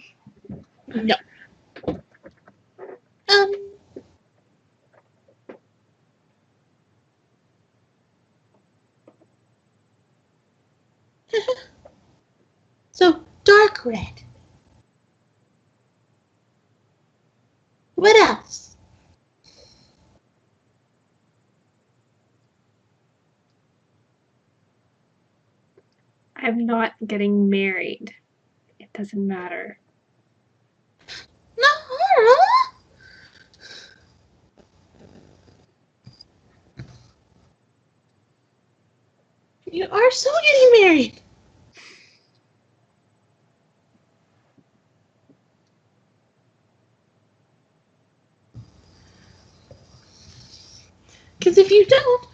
No. Um. So, dark red. What else? I'm not getting married. It doesn't matter. Nahara? You are so getting married. Because if you don't,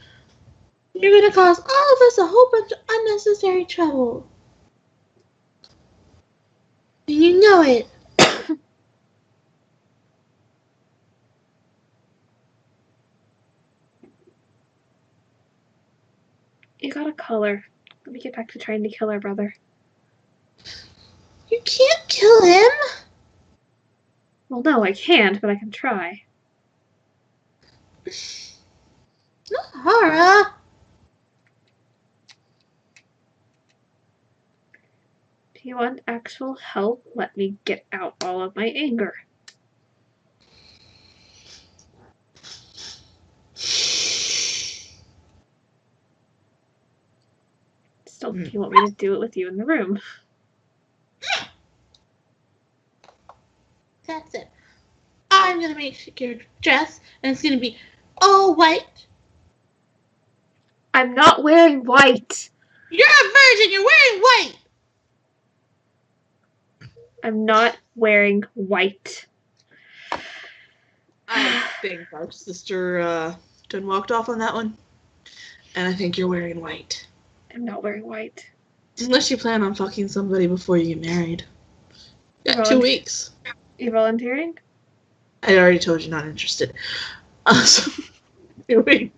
you're going to cause all of us a whole bunch of unnecessary trouble. And you know it. You got a color. Let me get back to trying to kill our brother. You can't kill him. Well, no, I can't, but I can try. Nahara. Do you want actual help? Let me get out all of my anger. Still, do you want me to do it with you in the room? That's it. I'm going to make your dress, and it's going to be all white. I'm not wearing white. You're a virgin. You're wearing white. I'm not wearing white. I think our sister done walked off on that one. And I think you're wearing white. I'm not wearing white. Unless you plan on fucking somebody before you get married. Yeah, Well, 2 weeks. You volunteering? I already told you not interested. So, 2 weeks.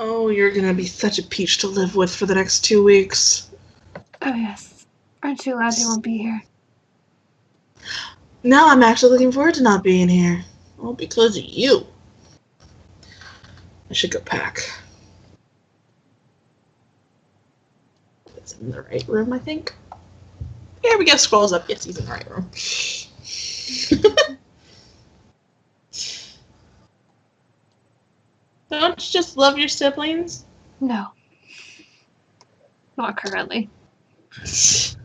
Oh, you're gonna be such a peach to live with for the next 2 weeks. Oh, yes. Aren't you glad you won't be here? Now I'm actually looking forward to not being here. All because of you. I should go pack. It's in the right room, I think. Here we go, scrolls up. Yes, he's in the right room. Don't you just love your siblings? No. Not currently. So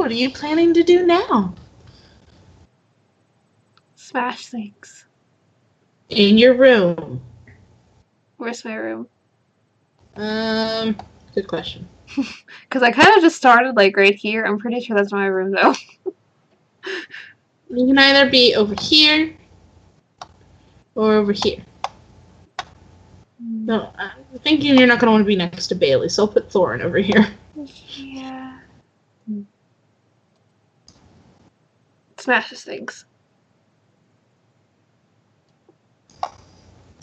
what are you planning to do now? Smash things. In your room. Where's my room? Good question. Because I kind of just started, like, right here. I'm pretty sure that's not my room, though. You can either be over here or over here. No, I'm thinking you're not going to want to be next to Bailey, so I'll put Thorin over here. Yeah. Smashes things.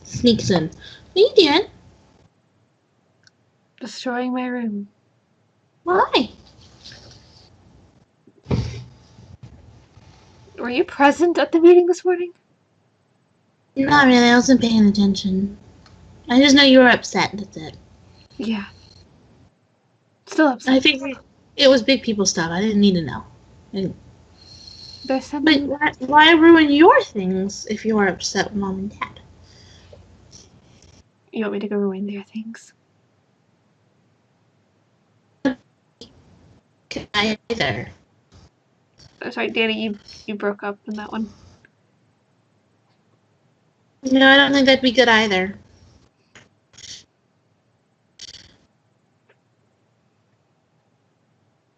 Sneaks in. What are you doing? Destroying my room. Why? Were you present at the meeting this morning? Not really, I wasn't paying attention. I just know you were upset, that's it. Yeah. Still upset. I figured it was big people stuff, I didn't need to know. There's But some... why ruin your things if you are upset with Mom and Dad? You want me to go ruin their things? Either. Oh, sorry, Danny, you broke up in that one. No, I don't think that'd be good either.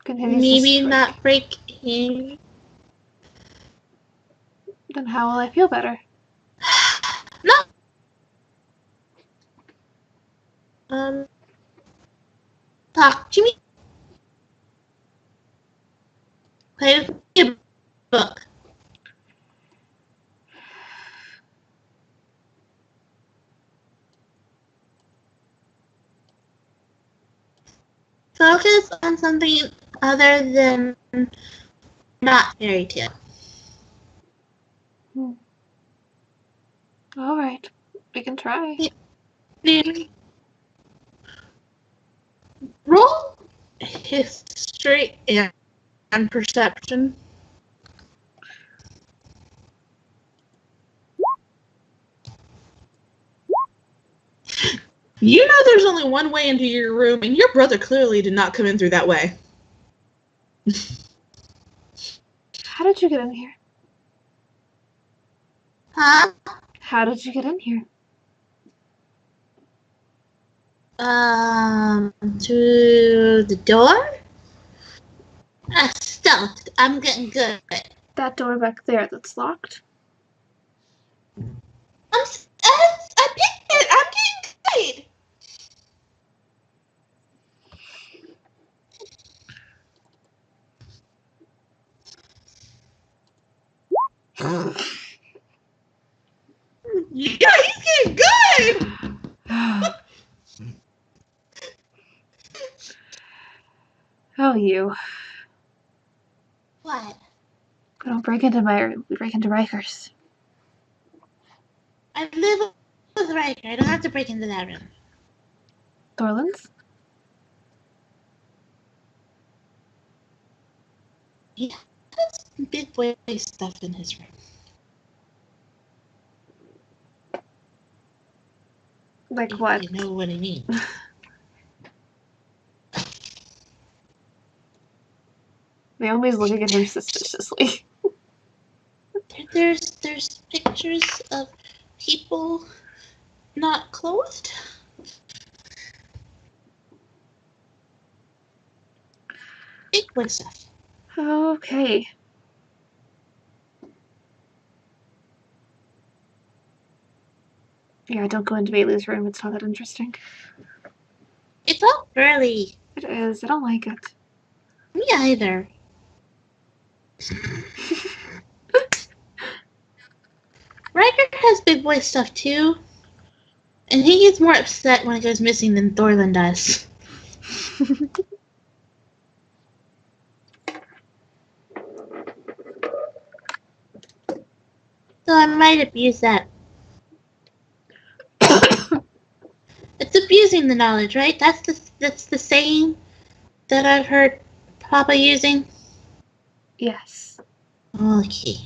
Maybe not break him. Then how will I feel better? No. Talk to me. Play a book. Focus on something other than not fairy tale. All right, we can try. Roll history and perception. You know there's only one way into your room, and your brother clearly did not come in through that way. How did you get in here? Huh? How did you get in here? Through the door? Stealth. I'm getting good. That door back there that's locked? I picked it. I'm getting good. Yeah, he's getting good. Oh, you. What? We don't break into my room. We break into Riker's. I live with Riker. I don't have to break into that room. Thorland's? He has big boy stuff in his room. Like what? You know what I mean. Naomi's looking at him suspiciously. There's pictures of people not clothed. Big boy stuff. Okay. Yeah, don't go into Bailey's room. It's not that interesting. It's all girly. It is. I don't like it. Me either. Riker has big boy stuff too. And he gets more upset when it goes missing than Thorland does. So I might abuse that. It's abusing the knowledge, right? That's the saying that I've heard Papa using. Yes. Okay.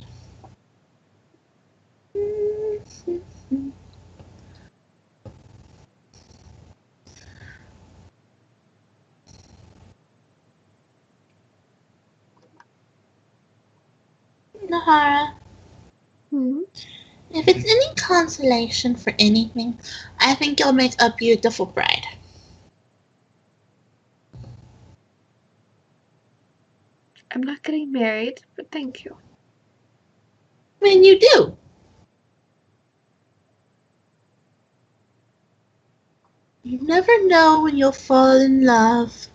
Nahara, if it's any consolation for anything, I think you'll make a beautiful bride. I'm not getting married, but thank you. I mean, you do. You never know when you'll fall in love.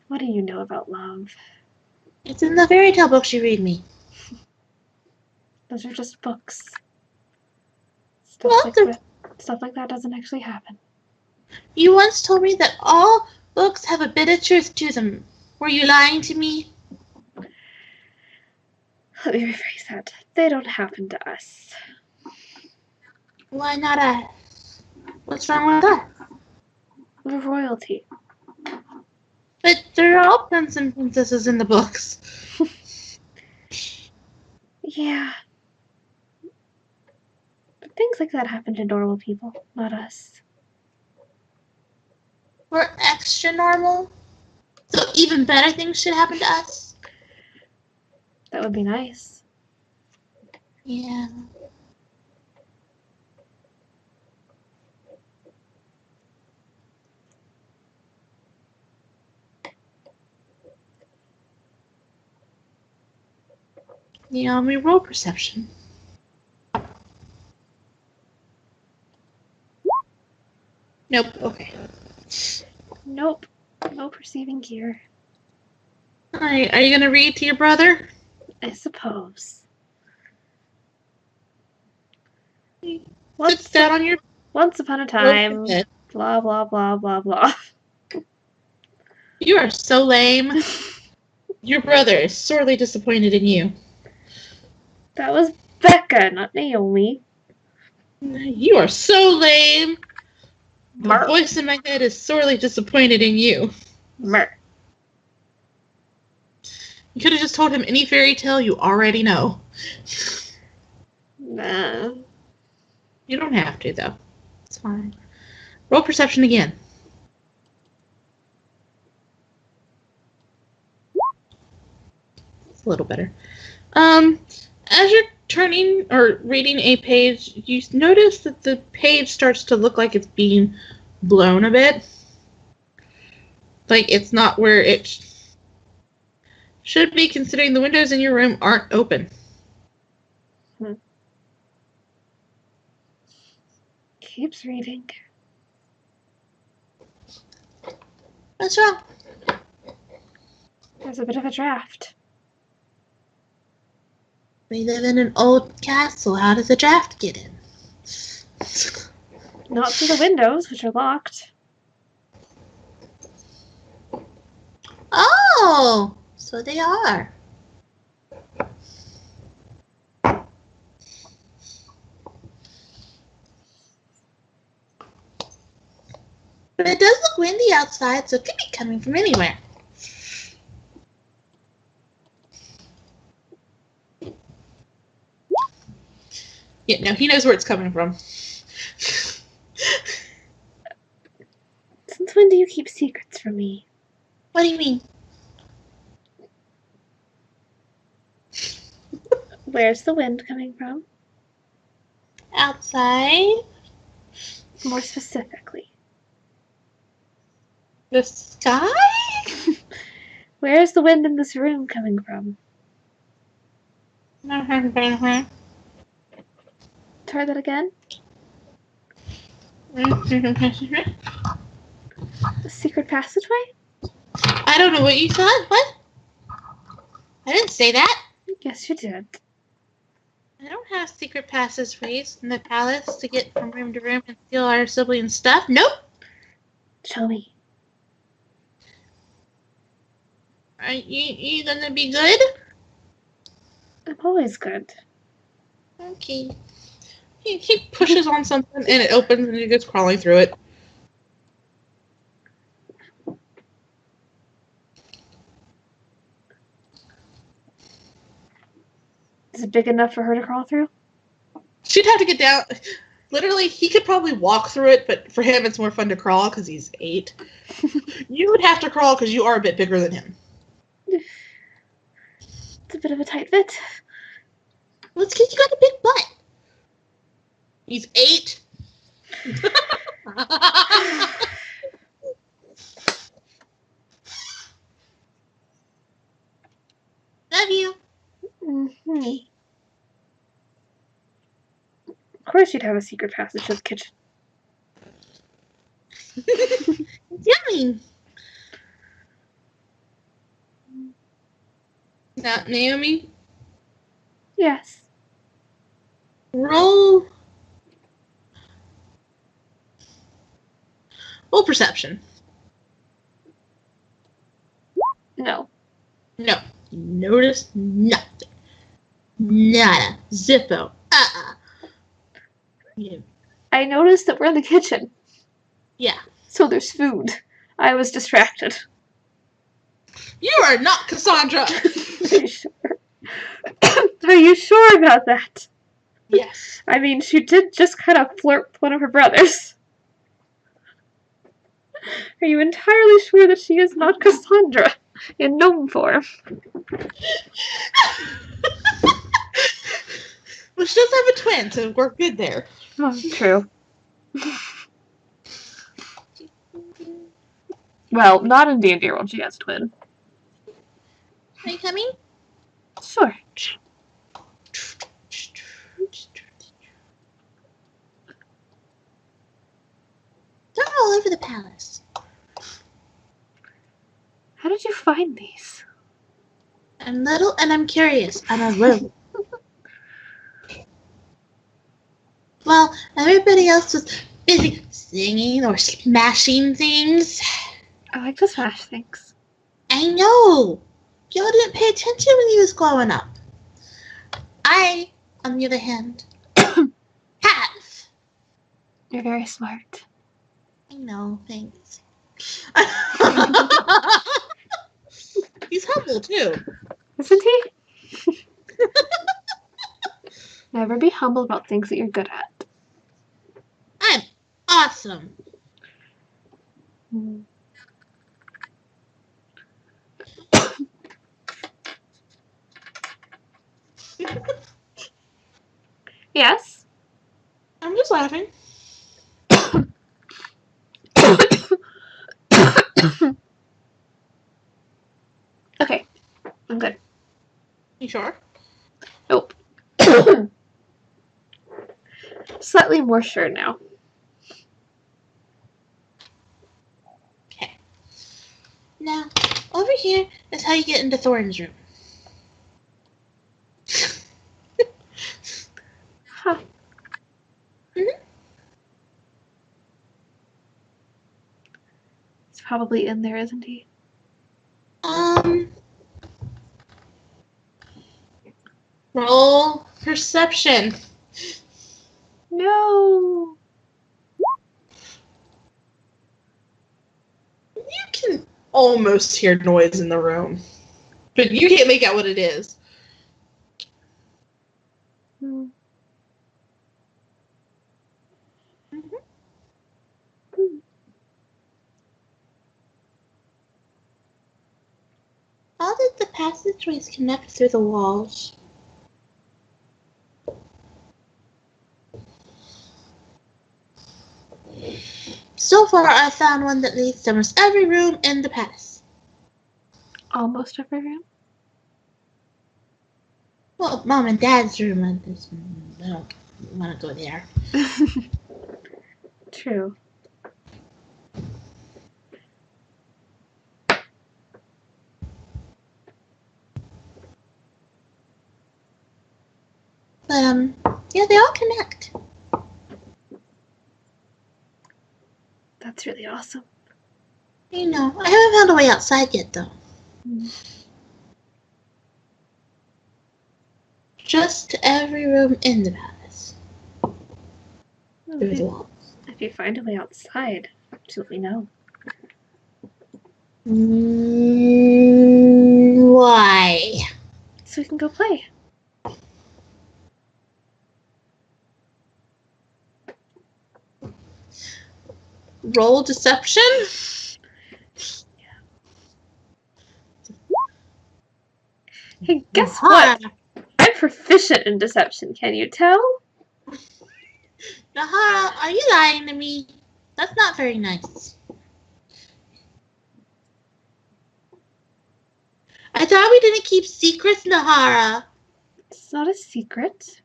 What do you know about love? It's in the fairy tale books you read me. Those are just books. Well, Stuff like that doesn't actually happen. You once told me that all books have a bit of truth to them. Were you lying to me? Let me rephrase that. They don't happen to us. Why not us? What's wrong with that? We're royalty. But they're all prince and princesses in the books. Yeah. But things like that happen to normal people, not us. We're extra normal. So even better things should happen to us. That would be nice. Yeah. We roll perception. Nope. Okay. Nope. No perceiving gear. Alright, are you gonna read to your brother? I suppose. Sits down on your Once upon a time, bed. blah, blah, blah, blah, blah. You are so lame. Your brother is sorely disappointed in you. That was Becca, not Naomi. You are so lame. The Mer. voice in my head is sorely disappointed in you. Mer. You could have just told him any fairy tale you already know. Nah. You don't have to, though. It's fine. Roll perception again. It's a little better. As you're turning or reading a page, you notice that the page starts to look like it's being blown a bit. Like it's not where it should be, considering the windows in your room aren't open. Keeps reading. What's wrong? There's a bit of a draft. We live in an old castle. How does a draft get in? Not through the windows, which are locked. Oh, so they are. But it does look windy outside, so it could be coming from anywhere. Yeah, no, he knows where it's coming from. Since when do you keep secrets from me? What do you mean? Where's the wind coming from? Outside. More specifically. The sky? Where's the wind in this room coming from? Try that again. The secret passageway? I don't know what you said. What? I didn't say that. Yes, you did. I don't have secret passageways in the palace to get from room to room and steal our siblings' stuff. Nope. Show me. Are you gonna be good? I'm always good. Okay. He pushes on something and it opens and he goes crawling through it. Is it big enough for her to crawl through? She'd have to get down. Literally, he could probably walk through it, but for him it's more fun to crawl because he's 8. You would have to crawl because you are a bit bigger than him. It's a bit of a tight fit. Well, it's because you got a big butt. He's 8. Love you. Mm-hmm. Of course you'd have a secret passage to the kitchen. Yummy. Now, Naomi, Yes. roll perception. No. No. Notice nothing. Nada. Zippo. Yeah. I noticed that we're in the kitchen, Yeah. so there's food. I was distracted. You are not Cassandra. Are you sure? Are you sure about that? Yes. I mean, she did just kind of flirt with one of her brothers. Are you entirely sure that she is not Cassandra in gnome form? Well, she does have a twin, so we're good there. Oh, true. Well, not in D&D World, she has a twin. Are you coming? Sure. They're all over the palace. How did you find these? I'm little and I'm curious. I'm a rogue. Well, everybody else was busy singing or smashing things. I like to smash things. I know. Y'all didn't pay attention when you was growing up. I, on the other hand, have. You're very smart. I know, thanks. He's humble, too. Isn't he? Never be humble about things that you're good at. I'm awesome. Yes? I'm just laughing. Okay. I'm good. You sure? Nope. Slightly more sure now. Okay. Now, over here is how you get into Thorin's room. Huh. He's probably in there, isn't he? Roll perception. No. You can almost hear noise in the room, but you can't make out what it is. Hmm. How did the passageways connect through the walls? So far, I've found one that leads to almost every room in the palace. Almost every room. Well, Mom and Dad's room, I don't want to go there. True. But, yeah, they all connect. That's really awesome. You know, I haven't found a way outside yet, though. Just every room in the palace. Through the walls. If you find a way outside, just let me know. Why? So we can go play. Roll deception. Hey, guess what? I'm proficient in deception, can you tell? Nahara, are you lying to me? That's not very nice. I thought we didn't keep secrets, Nahara. It's not a secret.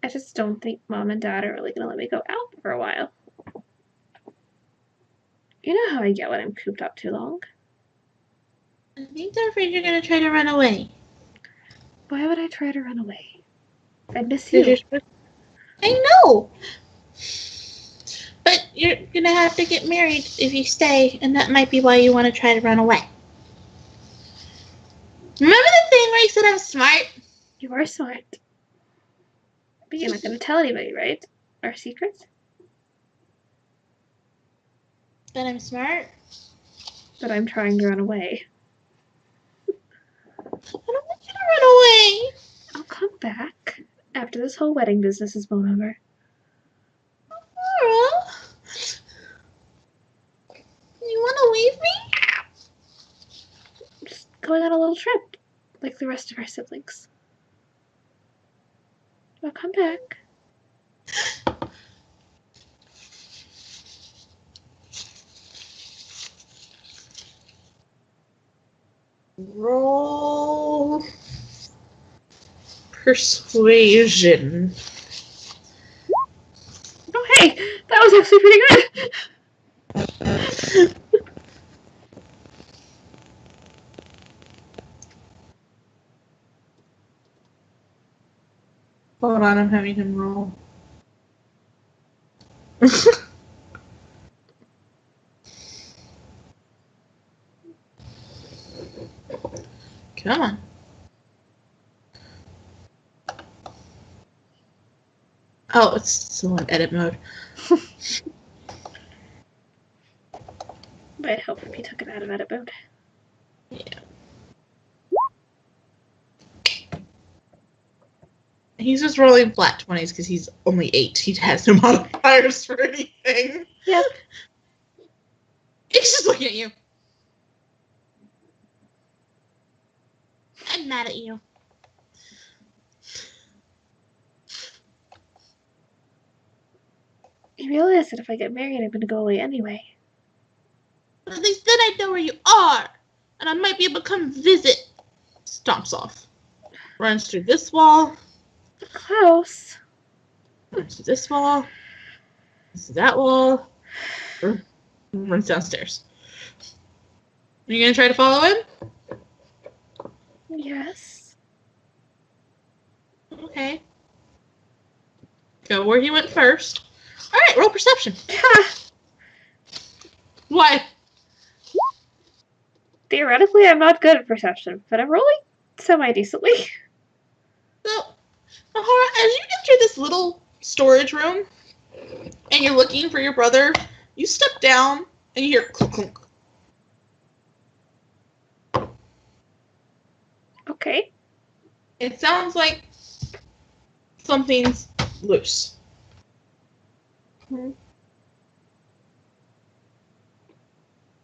I just don't think Mom and Dad are really going to let me go out for a while. You know how I get when I'm cooped up too long. I think they're afraid you're going to try to run away. Why would I try to run away? I miss you. I know. But you're going to have to get married if you stay, and that might be why you want to try to run away. Remember the smart. You are smart. But you're not going to tell anybody, right? Our secrets? But I'm smart. But I'm trying to run away. I don't want you to run away. I'll come back after this whole wedding business is blown over. Laura, you want to leave me? Just going on a little trip, like the rest of our siblings. I'll come back. Roll persuasion. Oh, hey! That was actually pretty good! Hold on, I'm having him roll. Come on. Oh, it's still in edit mode. Might help if you took it out of edit mode. Yeah. He's just rolling flat 20s because he's only 8. He has no modifiers for anything. Yep. He's just looking at you. I'm mad at you. You realize that if I get married, I'm gonna go away anyway. But at least then I know where you are. And I might be able to come visit. Stomps off. Runs through this wall. Close. Runs through this wall. Runs through that wall. Runs downstairs. Are you going to try to follow him? Yes. Okay. Go where he went first. Alright, roll perception. Why? Theoretically, I'm not good at perception, but I'm rolling semi-decently. So, Nahara, as you enter this little storage room and you're looking for your brother, you step down and you hear clunk clunk. Okay. It sounds like something's loose.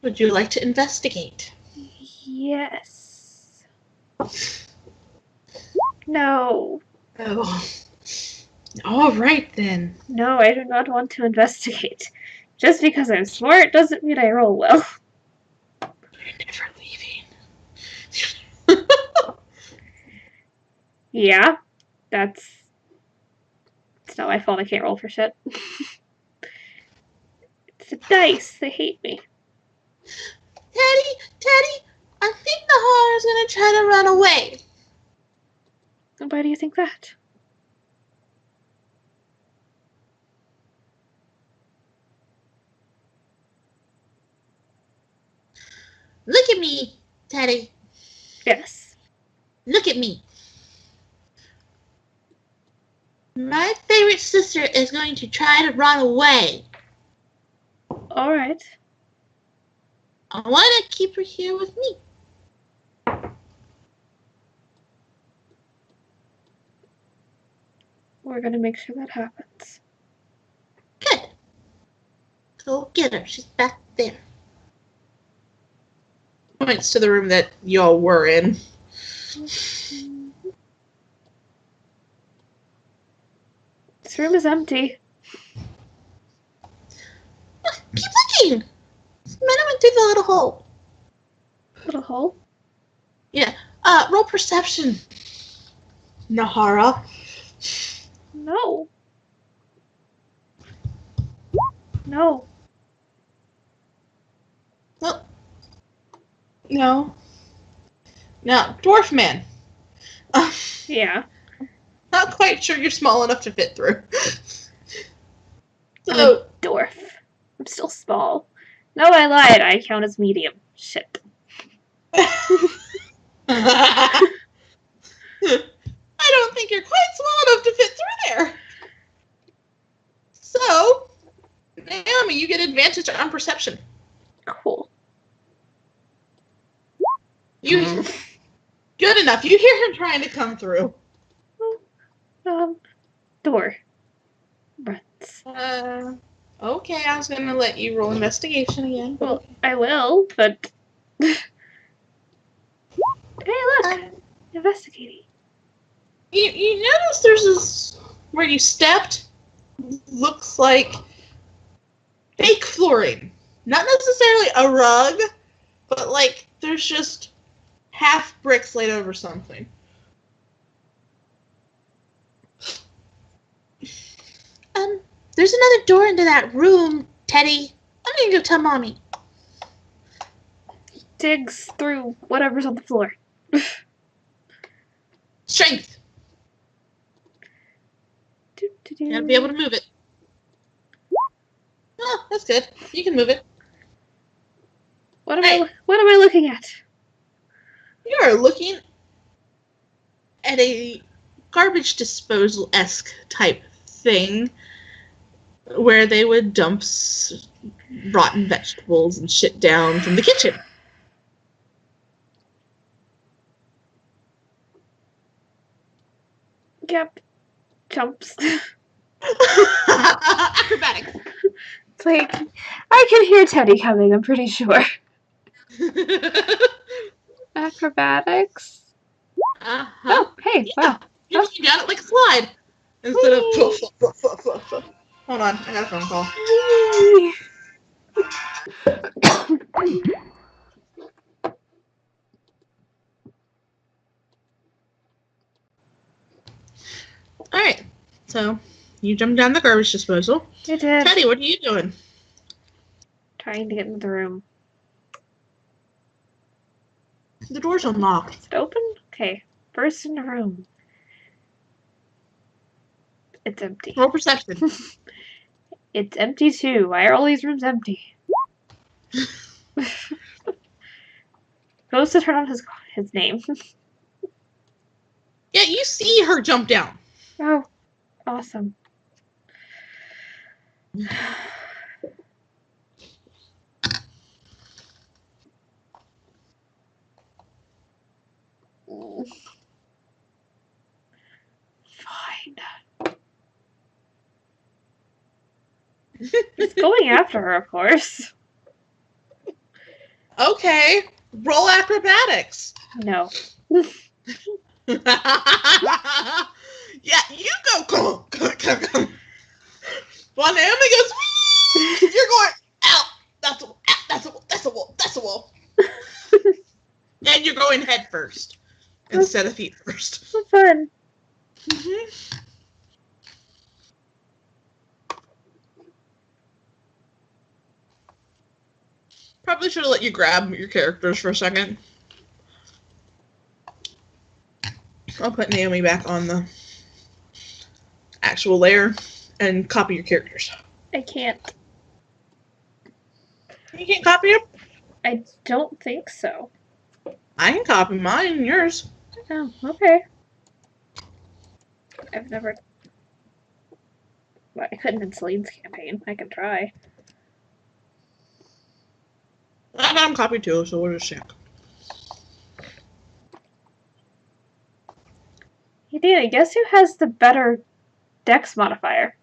Would you like to investigate? Yes. No. Oh. All right then. No, I do not want to investigate. Just because I'm smart doesn't mean I roll well. You're never leaving. Yeah. It's not my fault I can't roll for shit. It's the dice. They hate me. Teddy, I think Nahara's gonna try to run away. And why do you think that? Look at me, Teddy. Yes. Look at me. My favorite sister is going to try to run away. Alright. I want to keep her here with me. We're gonna make sure that happens. Good. Go get her. She's back there. Points to the room that y'all were in. This room is empty. Keep looking. Mena went through the little hole. Little hole. Yeah. Roll perception. Nahara. No. No. Well, no. Now, dwarf man. Yeah. Not quite sure you're small enough to fit through. I'm So, a dwarf. I'm still small. No, I lied. I count as medium. Shit. I don't think you're quite small enough to fit through there. So, Naomi, you get advantage on perception. Cool. You good enough. You hear him trying to come through. Door. Runs. Okay, I was gonna let you roll investigation again. But Well, I will, but hey, look, investigating. you notice there's this where you stepped looks like fake flooring. Not necessarily a rug, but like there's just half bricks laid over something. There's another door into that room, Teddy. I'm gonna go tell Mommy. Digs through whatever's on the floor. Strength. You gotta be able to move it. Oh, that's good. You can move it. What am I looking at? You are looking at a garbage disposal-esque type thing where they would dump rotten vegetables and shit down from the kitchen. Yep. Jumps. Acrobatics. It's like, I can hear Teddy coming, I'm pretty sure. Acrobatics? Uh-huh. Oh, hey, Yeah. wow. You're looking down it like a slide. Instead of... Hold on, I got a phone call. Alright, so you jumped down the garbage disposal. I did. Teddy, what are you doing? Trying to get into the room. The door's unlocked. Is it open? Okay. First in the room. It's empty. Roll perception. It's empty too. Why are all these rooms empty? Goes to turn on his name. Yeah, you see her jump down. Oh, awesome. Fine. It's going after her, of course. Okay, roll acrobatics. No. Yeah, you go. While Naomi goes, whee! You're going, out. That's a wall. That's a wall. That's a wall. That's a wall. And you're going head first instead of feet first. So fun. Mm-hmm. Probably should have let you grab your characters for a second. I'll put Naomi back on the actual layer and copy your characters. I can't. You can't copy them? I don't think so. I can copy mine and yours. Oh, okay. I've never... Well, I couldn't in Celine's campaign. I can try. I got them copied too, so we'll just check. Hey, Dana, guess who has the better dex modifier?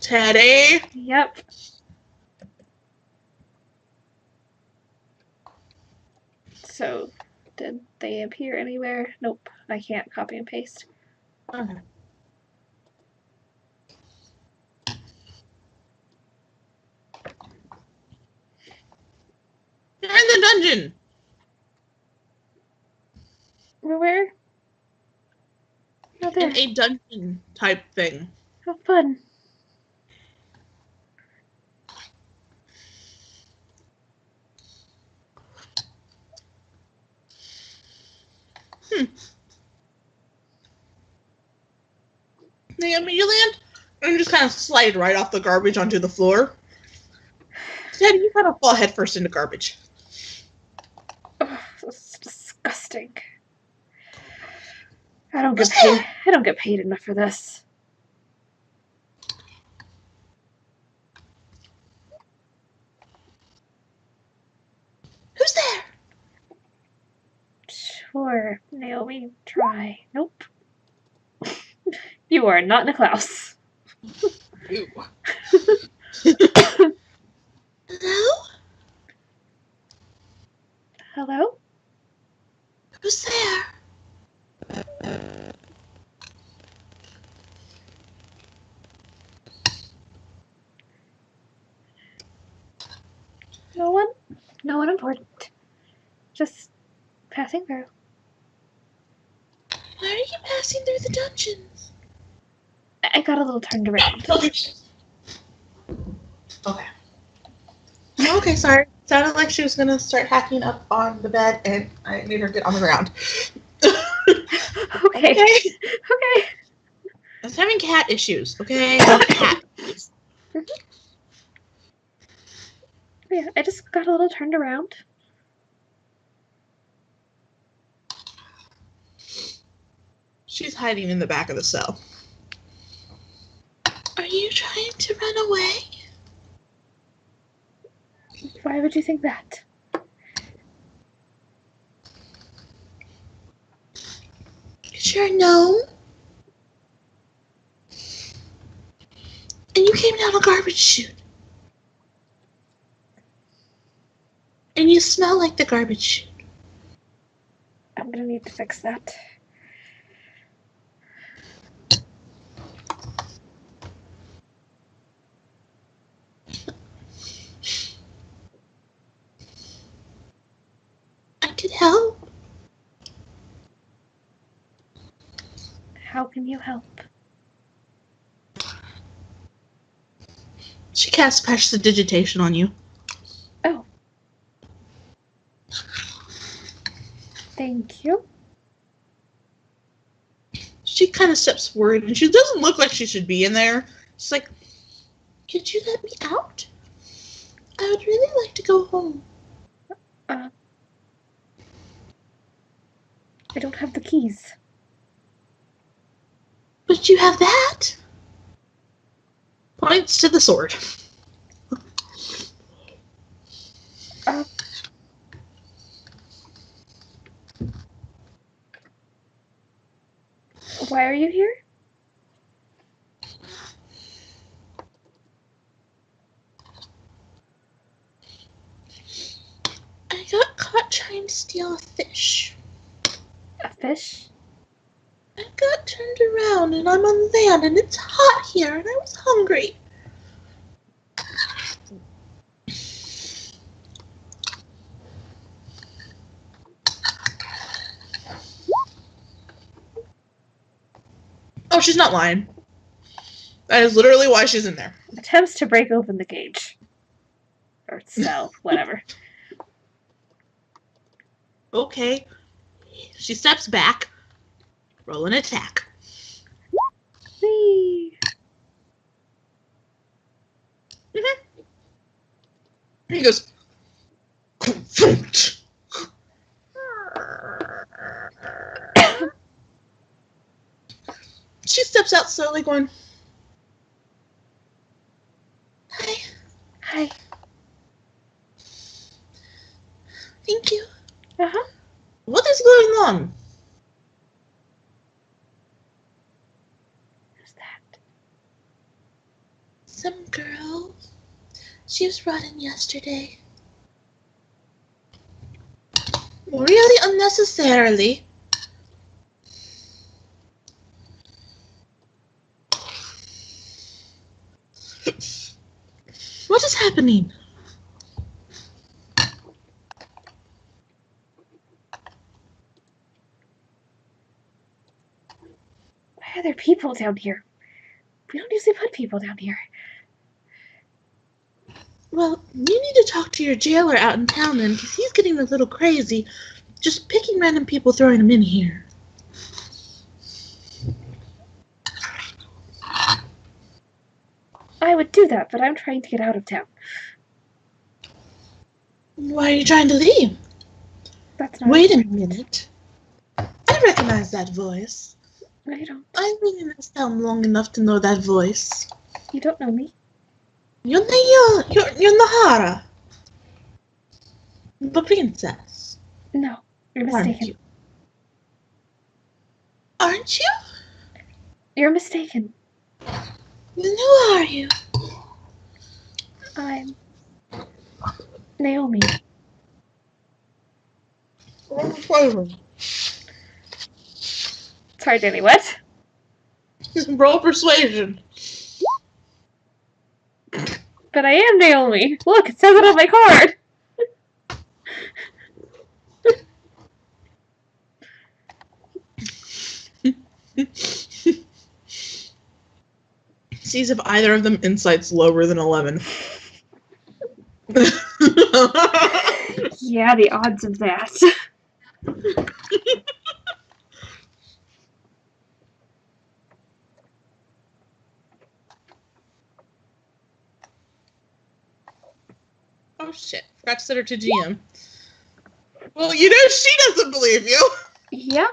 Teddy. Yep. So, did they appear anywhere? Nope. I can't copy and paste. Okay. You're in the dungeon. Where? Not there. In a dungeon type thing. How fun. Naomi, you land and you just kind of slide right off the garbage onto the floor. Teddy, you kind of fall headfirst into garbage. Oh, this is disgusting. I don't get paid. I don't get paid enough for this. Who's there? Sure, Naomi, try. Nope. You are not Niklaus. Ew. Hello? Hello? Who's there? No one? No one important. Just passing through. Why are you passing through the dungeons? I got a little turned around. Okay. Okay, sorry. Sounded like she was gonna start hacking up on the bed, and I made her get on the ground. Okay. Okay. Okay. I was having cat issues, okay? Cat. Yeah, I just got a little turned around. She's hiding in the back of the cell. Are you trying to run away? Why would you think that? Is you're a gnome? And you came down a garbage chute. And you smell like the garbage chute. I'm gonna need to fix that. I could help. How can you help? She casts prestidigitation on you. Oh. Thank you. She kind of steps forward, and she doesn't look like she should be in there. She's like, Could you let me out? I would really like to go home. I don't have the keys. But you have that. points to the sword. Why are you here? I got caught trying to steal a fish. A fish? I got turned around and I'm on land and it's hot here and I was hungry. Oh, she's not lying. That is literally why she's in there. Attempts to break open the cage. Or cell, whatever. Okay. She steps back. Roll an attack. Whee! He goes. She steps out slowly, going, Hi, Hi. thank you. Uh-huh. "What is going on?" Who's that? Some girl. She was brought in yesterday. Really unnecessarily. What is happening? Why are there people down here? We don't usually put people down here. Well, you need to talk to your jailer out in town then, because he's getting a little crazy. Just picking random people, throwing them in here. I would do that, but I'm trying to get out of town. Why are you trying to leave? That's not Wait a important. minute. I recognize that voice. No, you don't. I've been in this town long enough to know that voice. You don't know me. You're Nahara. The princess. No, you're Aren't mistaken. you? Aren't you? You're mistaken. Then who are you? I'm Naomi. Sorry, Danny, what? Roll persuasion. But I am Naomi. Look, it says it on my card. Sees if either of them insight's lower than 11. Yeah, the odds of that. Oh shit, forgot to set her to GM. Well, you know she doesn't believe you. Yeah.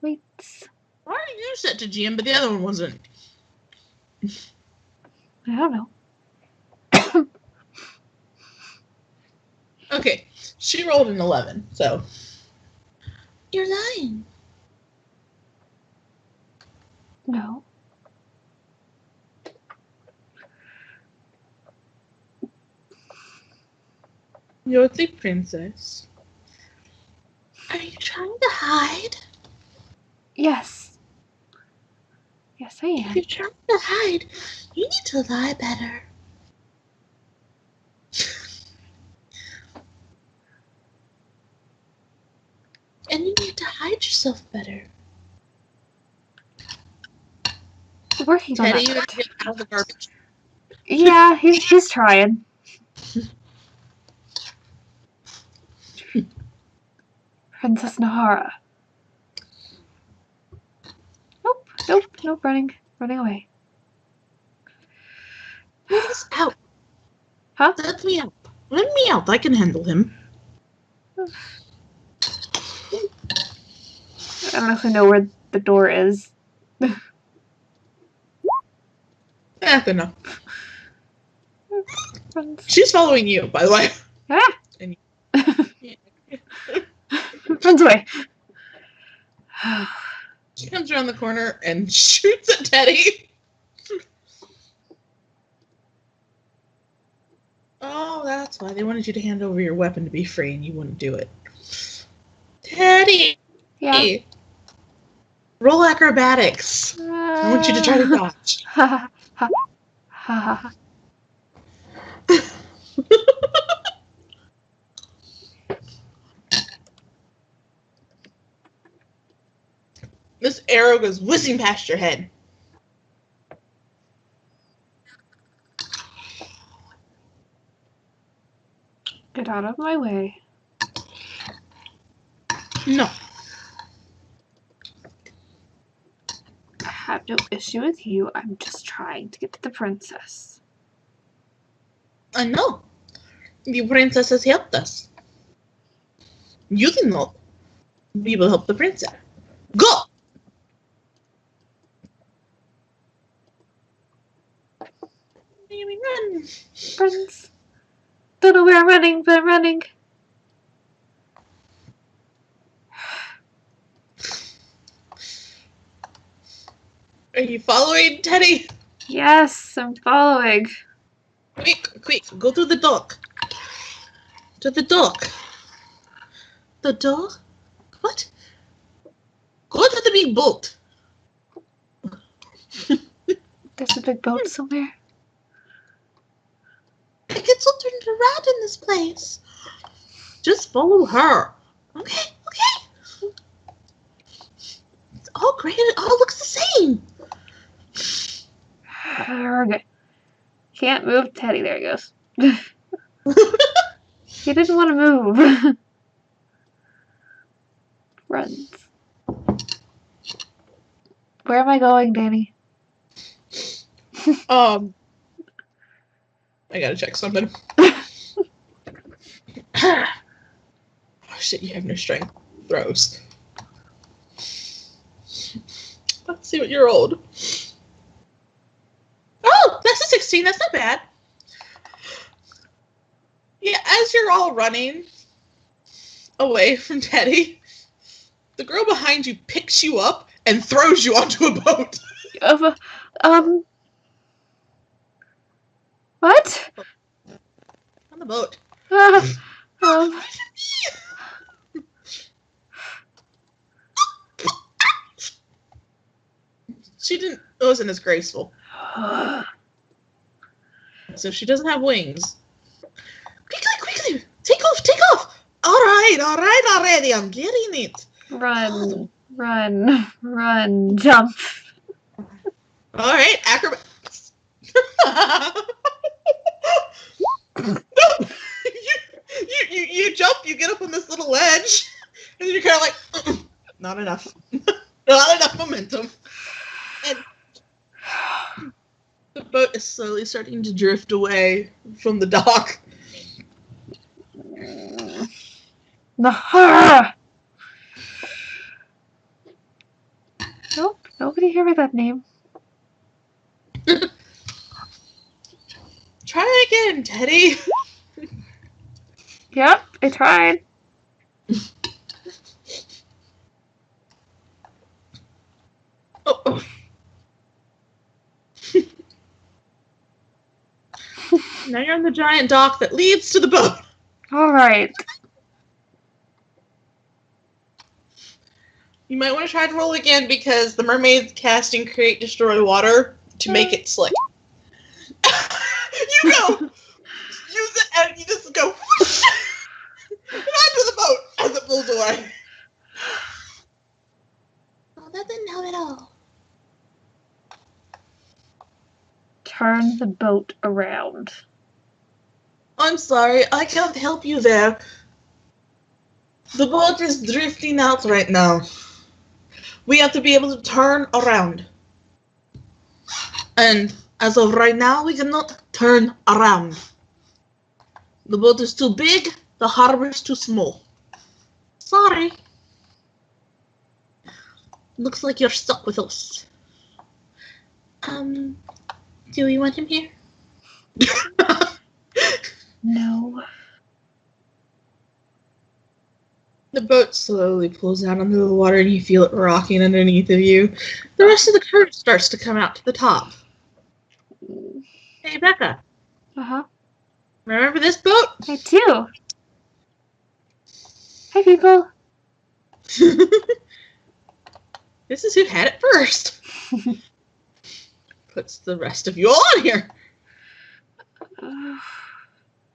Wait. Why are you set to GM, but the other one wasn't? I don't know. Okay, she rolled an 11, so. You're lying. No. You're the princess. Are you trying to hide? Yes. Yes, I If am. you're trying to hide, you need to lie better. And you need to hide yourself better. Working on Teddy, you that. get out of the garbage. Yeah, he's trying. Princess Nahara. Nope, running away. He's out. Huh? Let me out. Let me out. I can handle him. I don't actually know where the door is. Good enough. Runs. She's following you, by the way. Ah! And Runs away. she comes around the corner and shoots at Teddy. Oh, that's why they wanted you to hand over your weapon to be free, and you wouldn't do it. Teddy! Yeah. Roll acrobatics. I want you to try to dodge. Ha ha ha. This arrow goes whizzing past your head. Get out of my way. No. I have no issue with you. I'm just trying to get to the princess. I know. The princess has helped us. You can help. We will help the princess. Go! Run! Friends. Don't know where I'm running, but I'm running. Are you following, Teddy? Yes, I'm following. Quick, go to the dock. To the dock. The door? What? Go to the big boat. There's a big boat somewhere. I get so turned around in this place. Just follow her. Okay. It's all great. It all looks the same. Okay. Can't move Teddy. There he goes. He didn't want to move. Runs. Where am I going, Danny? I gotta check something. Oh shit, you have no strength. Throws. Let's see what you're old. Oh, that's a 16. That's not bad. Yeah, as you're all running away from Teddy, the girl behind you picks you up and throws you onto a boat. What? On the boat. It wasn't as graceful. So she doesn't have wings. Quickly! Take off! Alright, already, I'm getting it. Run, jump. Alright, acrobatics. you jump, you get up on this little ledge, and you're kind of like, not enough. Not enough momentum. And the boat is slowly starting to drift away from the dock. Nope, nobody hear that name. Try again, Teddy. Yep, I tried. Oh. Now you're on the giant dock that leads to the boat. Alright. You might want to try to roll again because the mermaid's casting Create Destroy Water to make it slick. You go! Use it and you just go onto the boat as it pulls away. Oh, that didn't help at all. Turn the boat around. I'm sorry, I can't help you there. The boat is drifting out right now. We have to be able to turn around. And as of right now, we cannot turn around. The boat is too big, the harbor is too small. Sorry. Looks like you're stuck with us. Do we want him here? No. The boat slowly pulls out onto the water and you feel it rocking underneath of you. The rest of the current starts to come out to the top. Hey, Becca. Uh-huh. Remember this boat? I do. Hi, people. This is who had it first. Puts the rest of you all on here.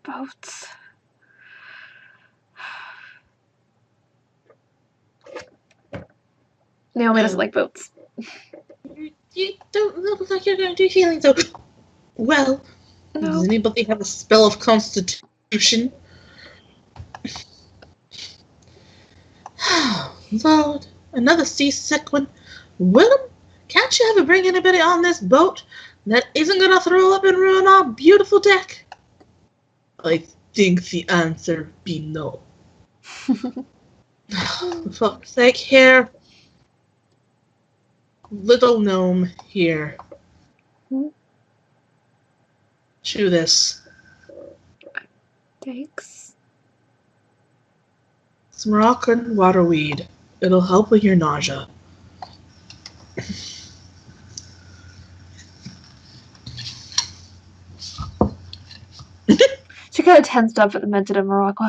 Boats. Naomi doesn't like boats. You don't look like you're going to be feeling so well. No. Does anybody have a spell of constitution? Lord, another seasick one. Willem, can't you ever bring anybody on this boat that isn't going to throw up and ruin our beautiful deck? I think the answer be no. For fuck's sake, here. Little gnome here. Chew this. Thanks. It's Moroccan waterweed. It'll help with your nausea. She kind of tensed up at the mention of Morocco.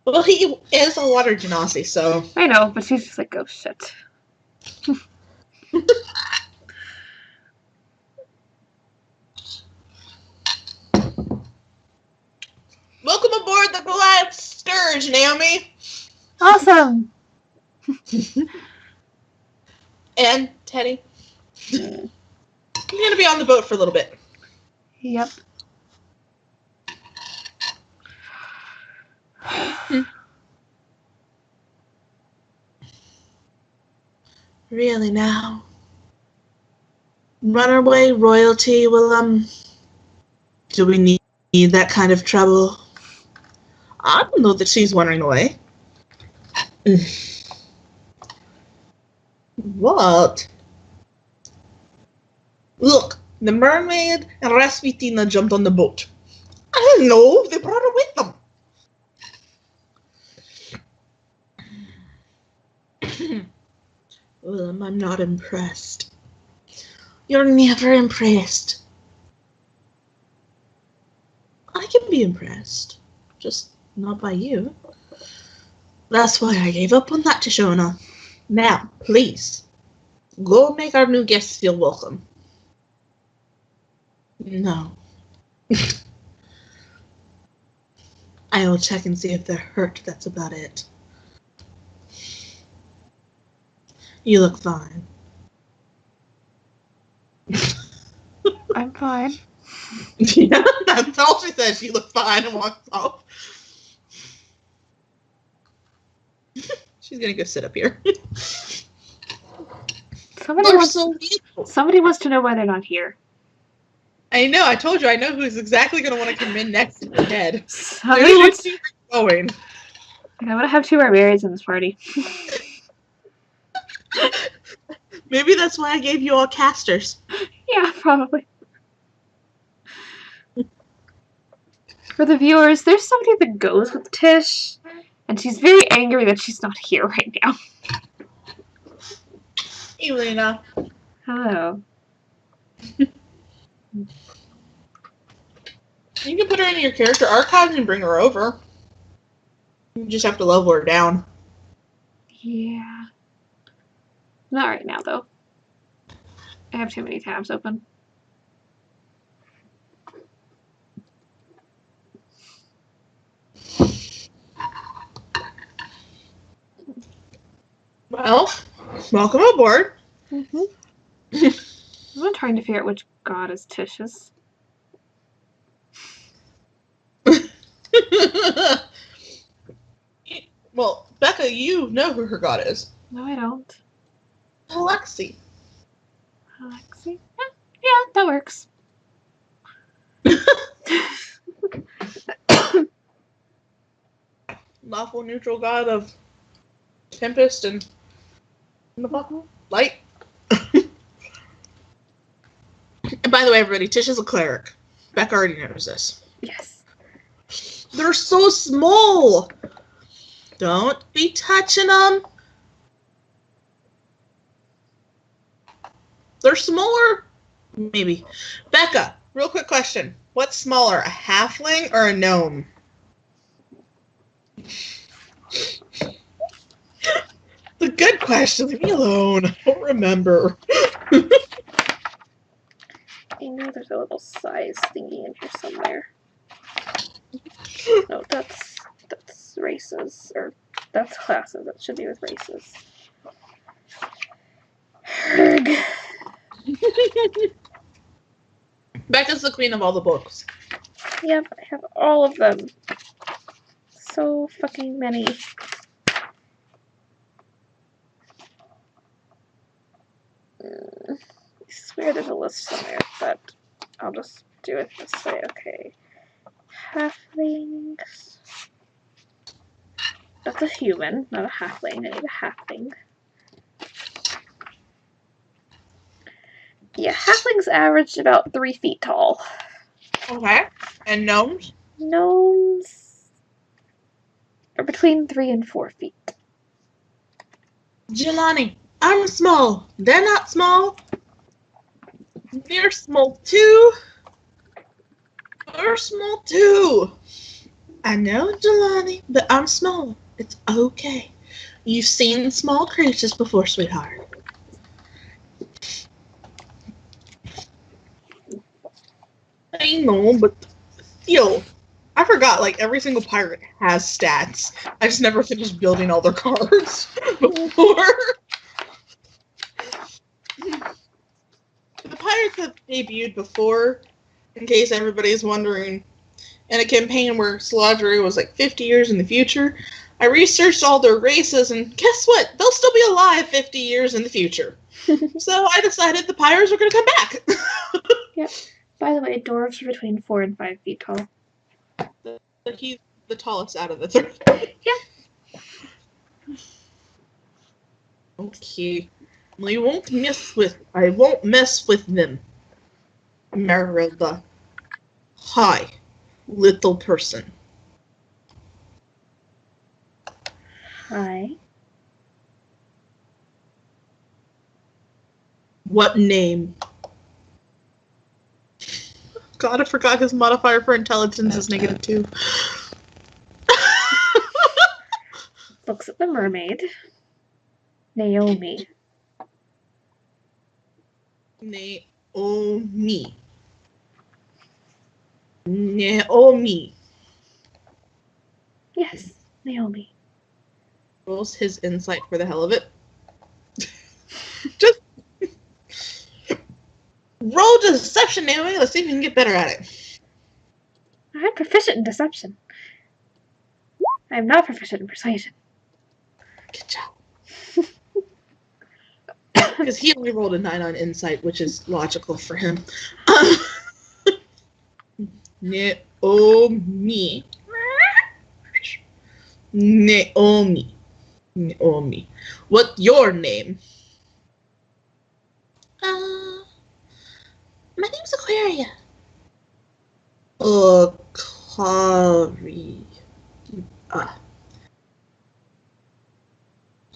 Well, he is a water genasi, so... I know, but she's just like, oh shit. Welcome aboard the Goliath Scourge, Naomi! Awesome! And Teddy. You're gonna be on the boat for a little bit. Yep. Really now. Runaway royalty will, do we need that kind of trouble? I don't know that she's running away. What? Look, the mermaid and Rasputina jumped on the boat. I don't know, they brought her with them. Well, I'm not impressed. You're never impressed. I can be impressed, just not by you. That's why I gave up on that, Tishona. Now, please, go make our new guests feel welcome. No. I will check and see if they're hurt, that's about it. You look fine. I'm fine. Yeah, that's all she says. She looked fine and walks off. She's gonna go sit up here. Somebody So wants to know why they're not here. I know. I told you. I know who's exactly gonna want to come in next in your head. Somebody wants to. Going. I want to have 2 barbarians in this party. Maybe that's why I gave you all casters. Yeah, probably. For the viewers, there's somebody that goes with Tish, and she's very angry that she's not here right now. Hey, Lena. Hello. You can put her in your character archive and bring her over. You just have to level her down. Yeah. Not right now, though. I have too many tabs open. Well, welcome aboard. Mm-hmm. I'm trying to figure out which god is Tish's. Well, Becca, you know who her god is. No, I don't. Alexi. Alexi? Yeah, that works. Lawful neutral god of tempest and light. And by the way, everybody, Tish is a cleric. Becca already knows this. Yes. They're so small. Don't be touching them. They're smaller. Maybe. Becca, real quick question. What's smaller, a halfling or a gnome? The good question. Leave me alone. I don't remember. I know there's a little size thingy in here somewhere. No, that's races, or that's classes. That should be with races. Herg. Becca's the queen of all the books. Yep, I have all of them. So fucking many. I swear there's a list somewhere, but I'll just do it this way. Okay. Halflings. That's a human, not a halfling. I need a halfling. Yeah, halflings average about 3 feet tall. Okay. And gnomes? Gnomes are between 3 and 4 feet. Jelani, I'm small. They're not small. They're small too. They're small too. I know, Jelani, but I'm small. It's okay. You've seen small creatures before, sweetheart. I know, but still. I forgot, like, every single pirate has stats. I just never finished building all their cards before. The pirates have debuted before, in case everybody's wondering, in a campaign where Soladrya was like 50 years in the future. I researched all their races, and guess what? They'll still be alive 50 years in the future. So I decided the pirates were going to come back. Yep. By the way, dwarves are between 4 and 5 feet tall. He's the tallest out of the three. Yeah. Okay. Well, I won't mess with them. Merida. Hi, little person. Hi. What name? God, I forgot his modifier for intelligence is -2. Looks at the mermaid. Naomi. Naomi. Naomi. Yes, Naomi. Rolls his insight for the hell of it. Just roll deception, Naomi. Let's see if you can get better at it. I'm proficient in deception. I am not proficient in persuasion. Good job. Because he only rolled a 9 on insight, which is logical for him. Naomi. Naomi. Naomi. What's your name? My name's Aquaria. Aquaria.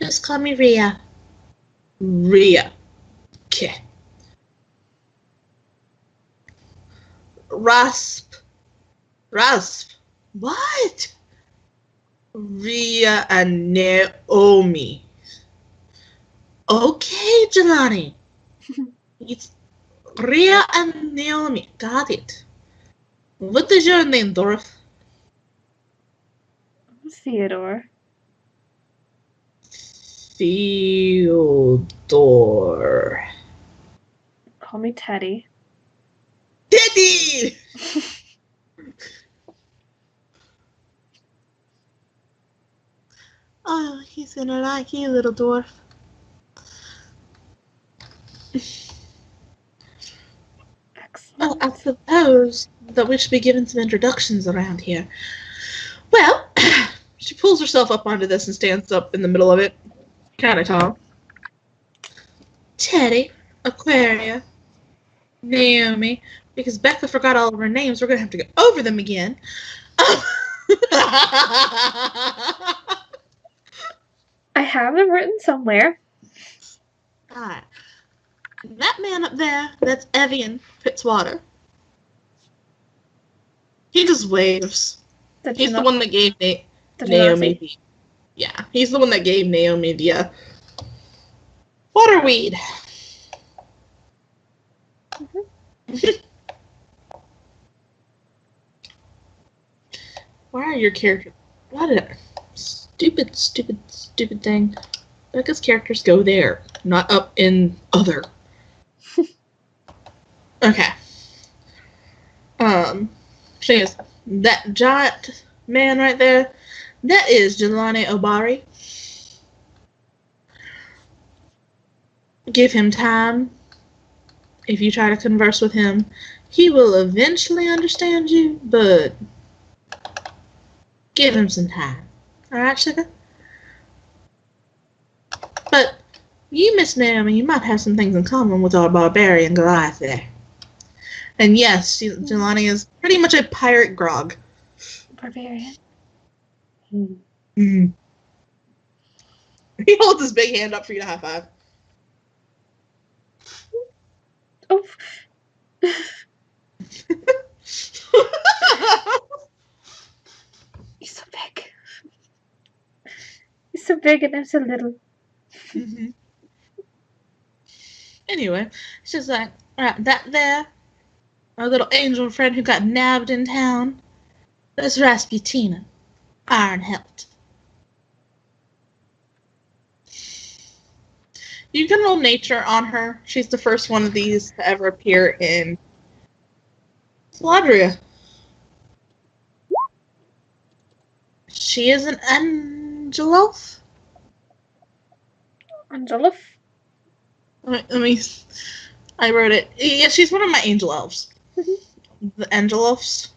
Just call me Rhea. Rhea. Okay. Rasp. What? Rhea and Naomi. Okay, Jelani. It's Rhea and Naomi. Got it. What is your name, Dorothy? Theodore. Theodore. Call me Teddy. Teddy! Oh, he's gonna like you, little dwarf. Excellent. Oh, I suppose that we should be given some introductions around here. Well, she pulls herself up onto this and stands up in the middle of it. Kind of tall. Teddy, Aquaria, Naomi. Because Becca forgot all of her names, we're going to have to go over them again. I have them written somewhere. Alright. That man up there, that's Evian Fitzwater. He just waves. He's the one that gave Naomi the... Yeah, he's the one that gave Naomi the waterweed. Mm-hmm. Why are your characters... What a stupid thing. Becca's characters go there, not up in other. Okay. She is that giant man right there. That is Jelani Obari. Give him time. If you try to converse with him, he will eventually understand you, but give him some time. Alright, sugar? But you, Miss Naomi, you might have some things in common with our barbarian Goliath there. And yes, Jelani is pretty much a pirate grog. Barbarian. Mm-hmm. He holds his big hand up for you to high five. Oh. He's so big. He's so big and I'm so little. Mm-hmm. Anyway, it's just like, alright, that there, our little angel friend who got nabbed in town, that's Rasputina, Iron Hilt. You can roll nature on her. She's the first one of these to ever appear in Soladrya. She is an Angelov? Angelov? Let me. I wrote it. Yeah, she's one of my angel elves. The Angelovs.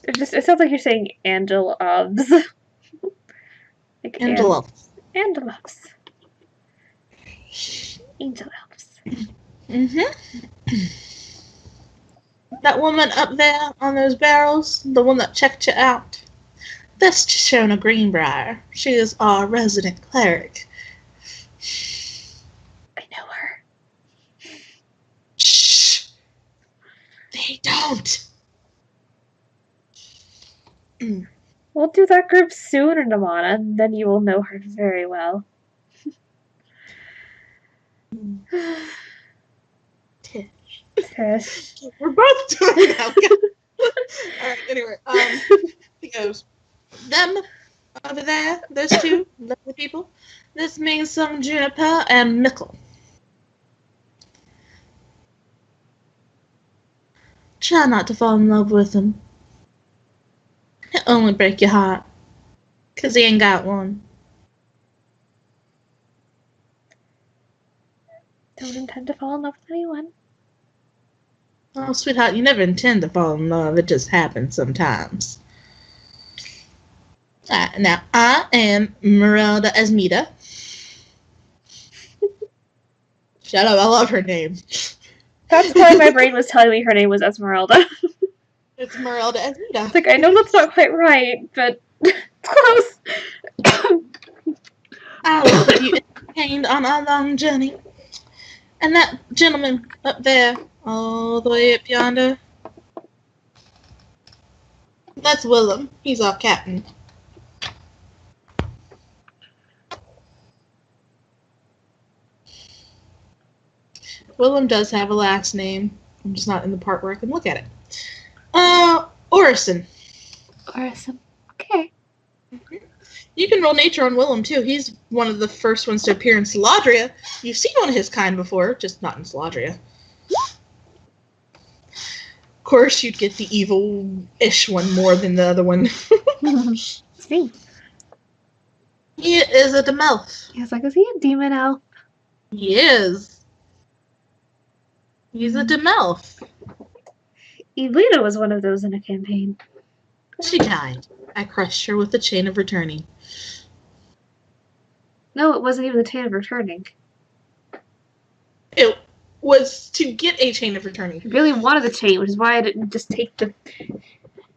It sounds like you're saying Angel Ofs. Like Angelovs. Angelovs. Angel Elves. That woman up there on those barrels, the one that checked you out, that's Shona Greenbrier. She is our resident cleric. I know her. Shh! They don't! We'll do that group soon, Namana, and then you will know her very well. Tish. We're both doing that. Alright, anyway, he goes, them over there, those two lovely people, this means some juniper and mickle. Try not to fall in love with him. He'll only break your heart, 'cause he ain't got one. Don't intend to fall in love with anyone. Oh, sweetheart, you never intend to fall in love. It just happens sometimes. Now, I am Merelda Esmeda. Shut up, I love her name. That's why my brain was telling me her name was Esmeralda. It's Merelda Esmeda. It's like, I know that's not quite right, but close. I will keep you entertained on our long journey. And that gentleman up there, all the way up yonder, that's Willem. He's our captain. Willem does have a last name. I'm just not in the part where I can look at it. Orison. Orison. Okay. You can roll nature on Willem, too. He's one of the first ones to appear in Soladrya. You've seen one of his kind before, just not in Soladrya. Of course, you'd get the evil-ish one more than the other one. See. He is a Demelf. He was like, is he a demon elf? He is. He's a Demelf. Elena was one of those in a campaign. She died. I crushed her with the chain of returning. No, it wasn't even the chain of returning. It was to get a chain of returning. I really wanted the chain, which is why I didn't just take the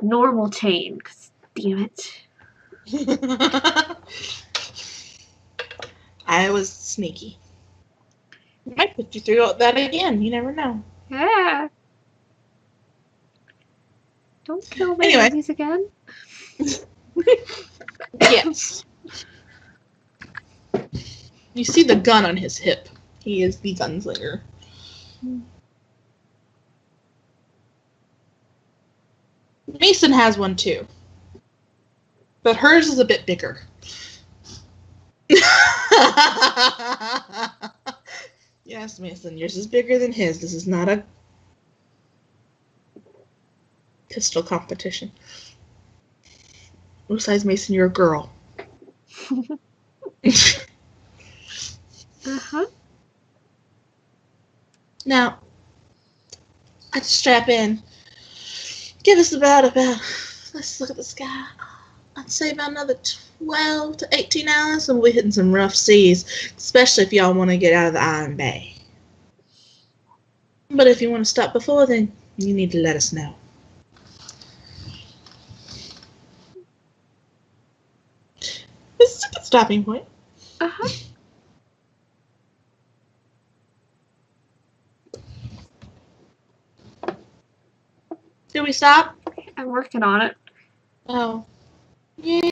normal chain. 'Cause, damn it. I was sneaky. Might put you through that again. You never know. Yeah. Don't kill my Anyway. babies again. Yes. You see the gun on his hip. He is the gunslinger. Mason has one too. But hers is a bit bigger. Yes, Mason, yours is bigger than his. This is not a pistol competition. Besides, Mason, you're a girl. Uh-huh. Now, I'd strap in. Give us about, let's look at the sky. I'd say about another 12 to 18 hours, and we'll be hitting some rough seas, especially if y'all want to get out of the Iron Bay. But if you want to stop before then, you need to let us know. This is a good stopping point. Uh-huh. Did we stop? I'm working on it. Oh. Yeah.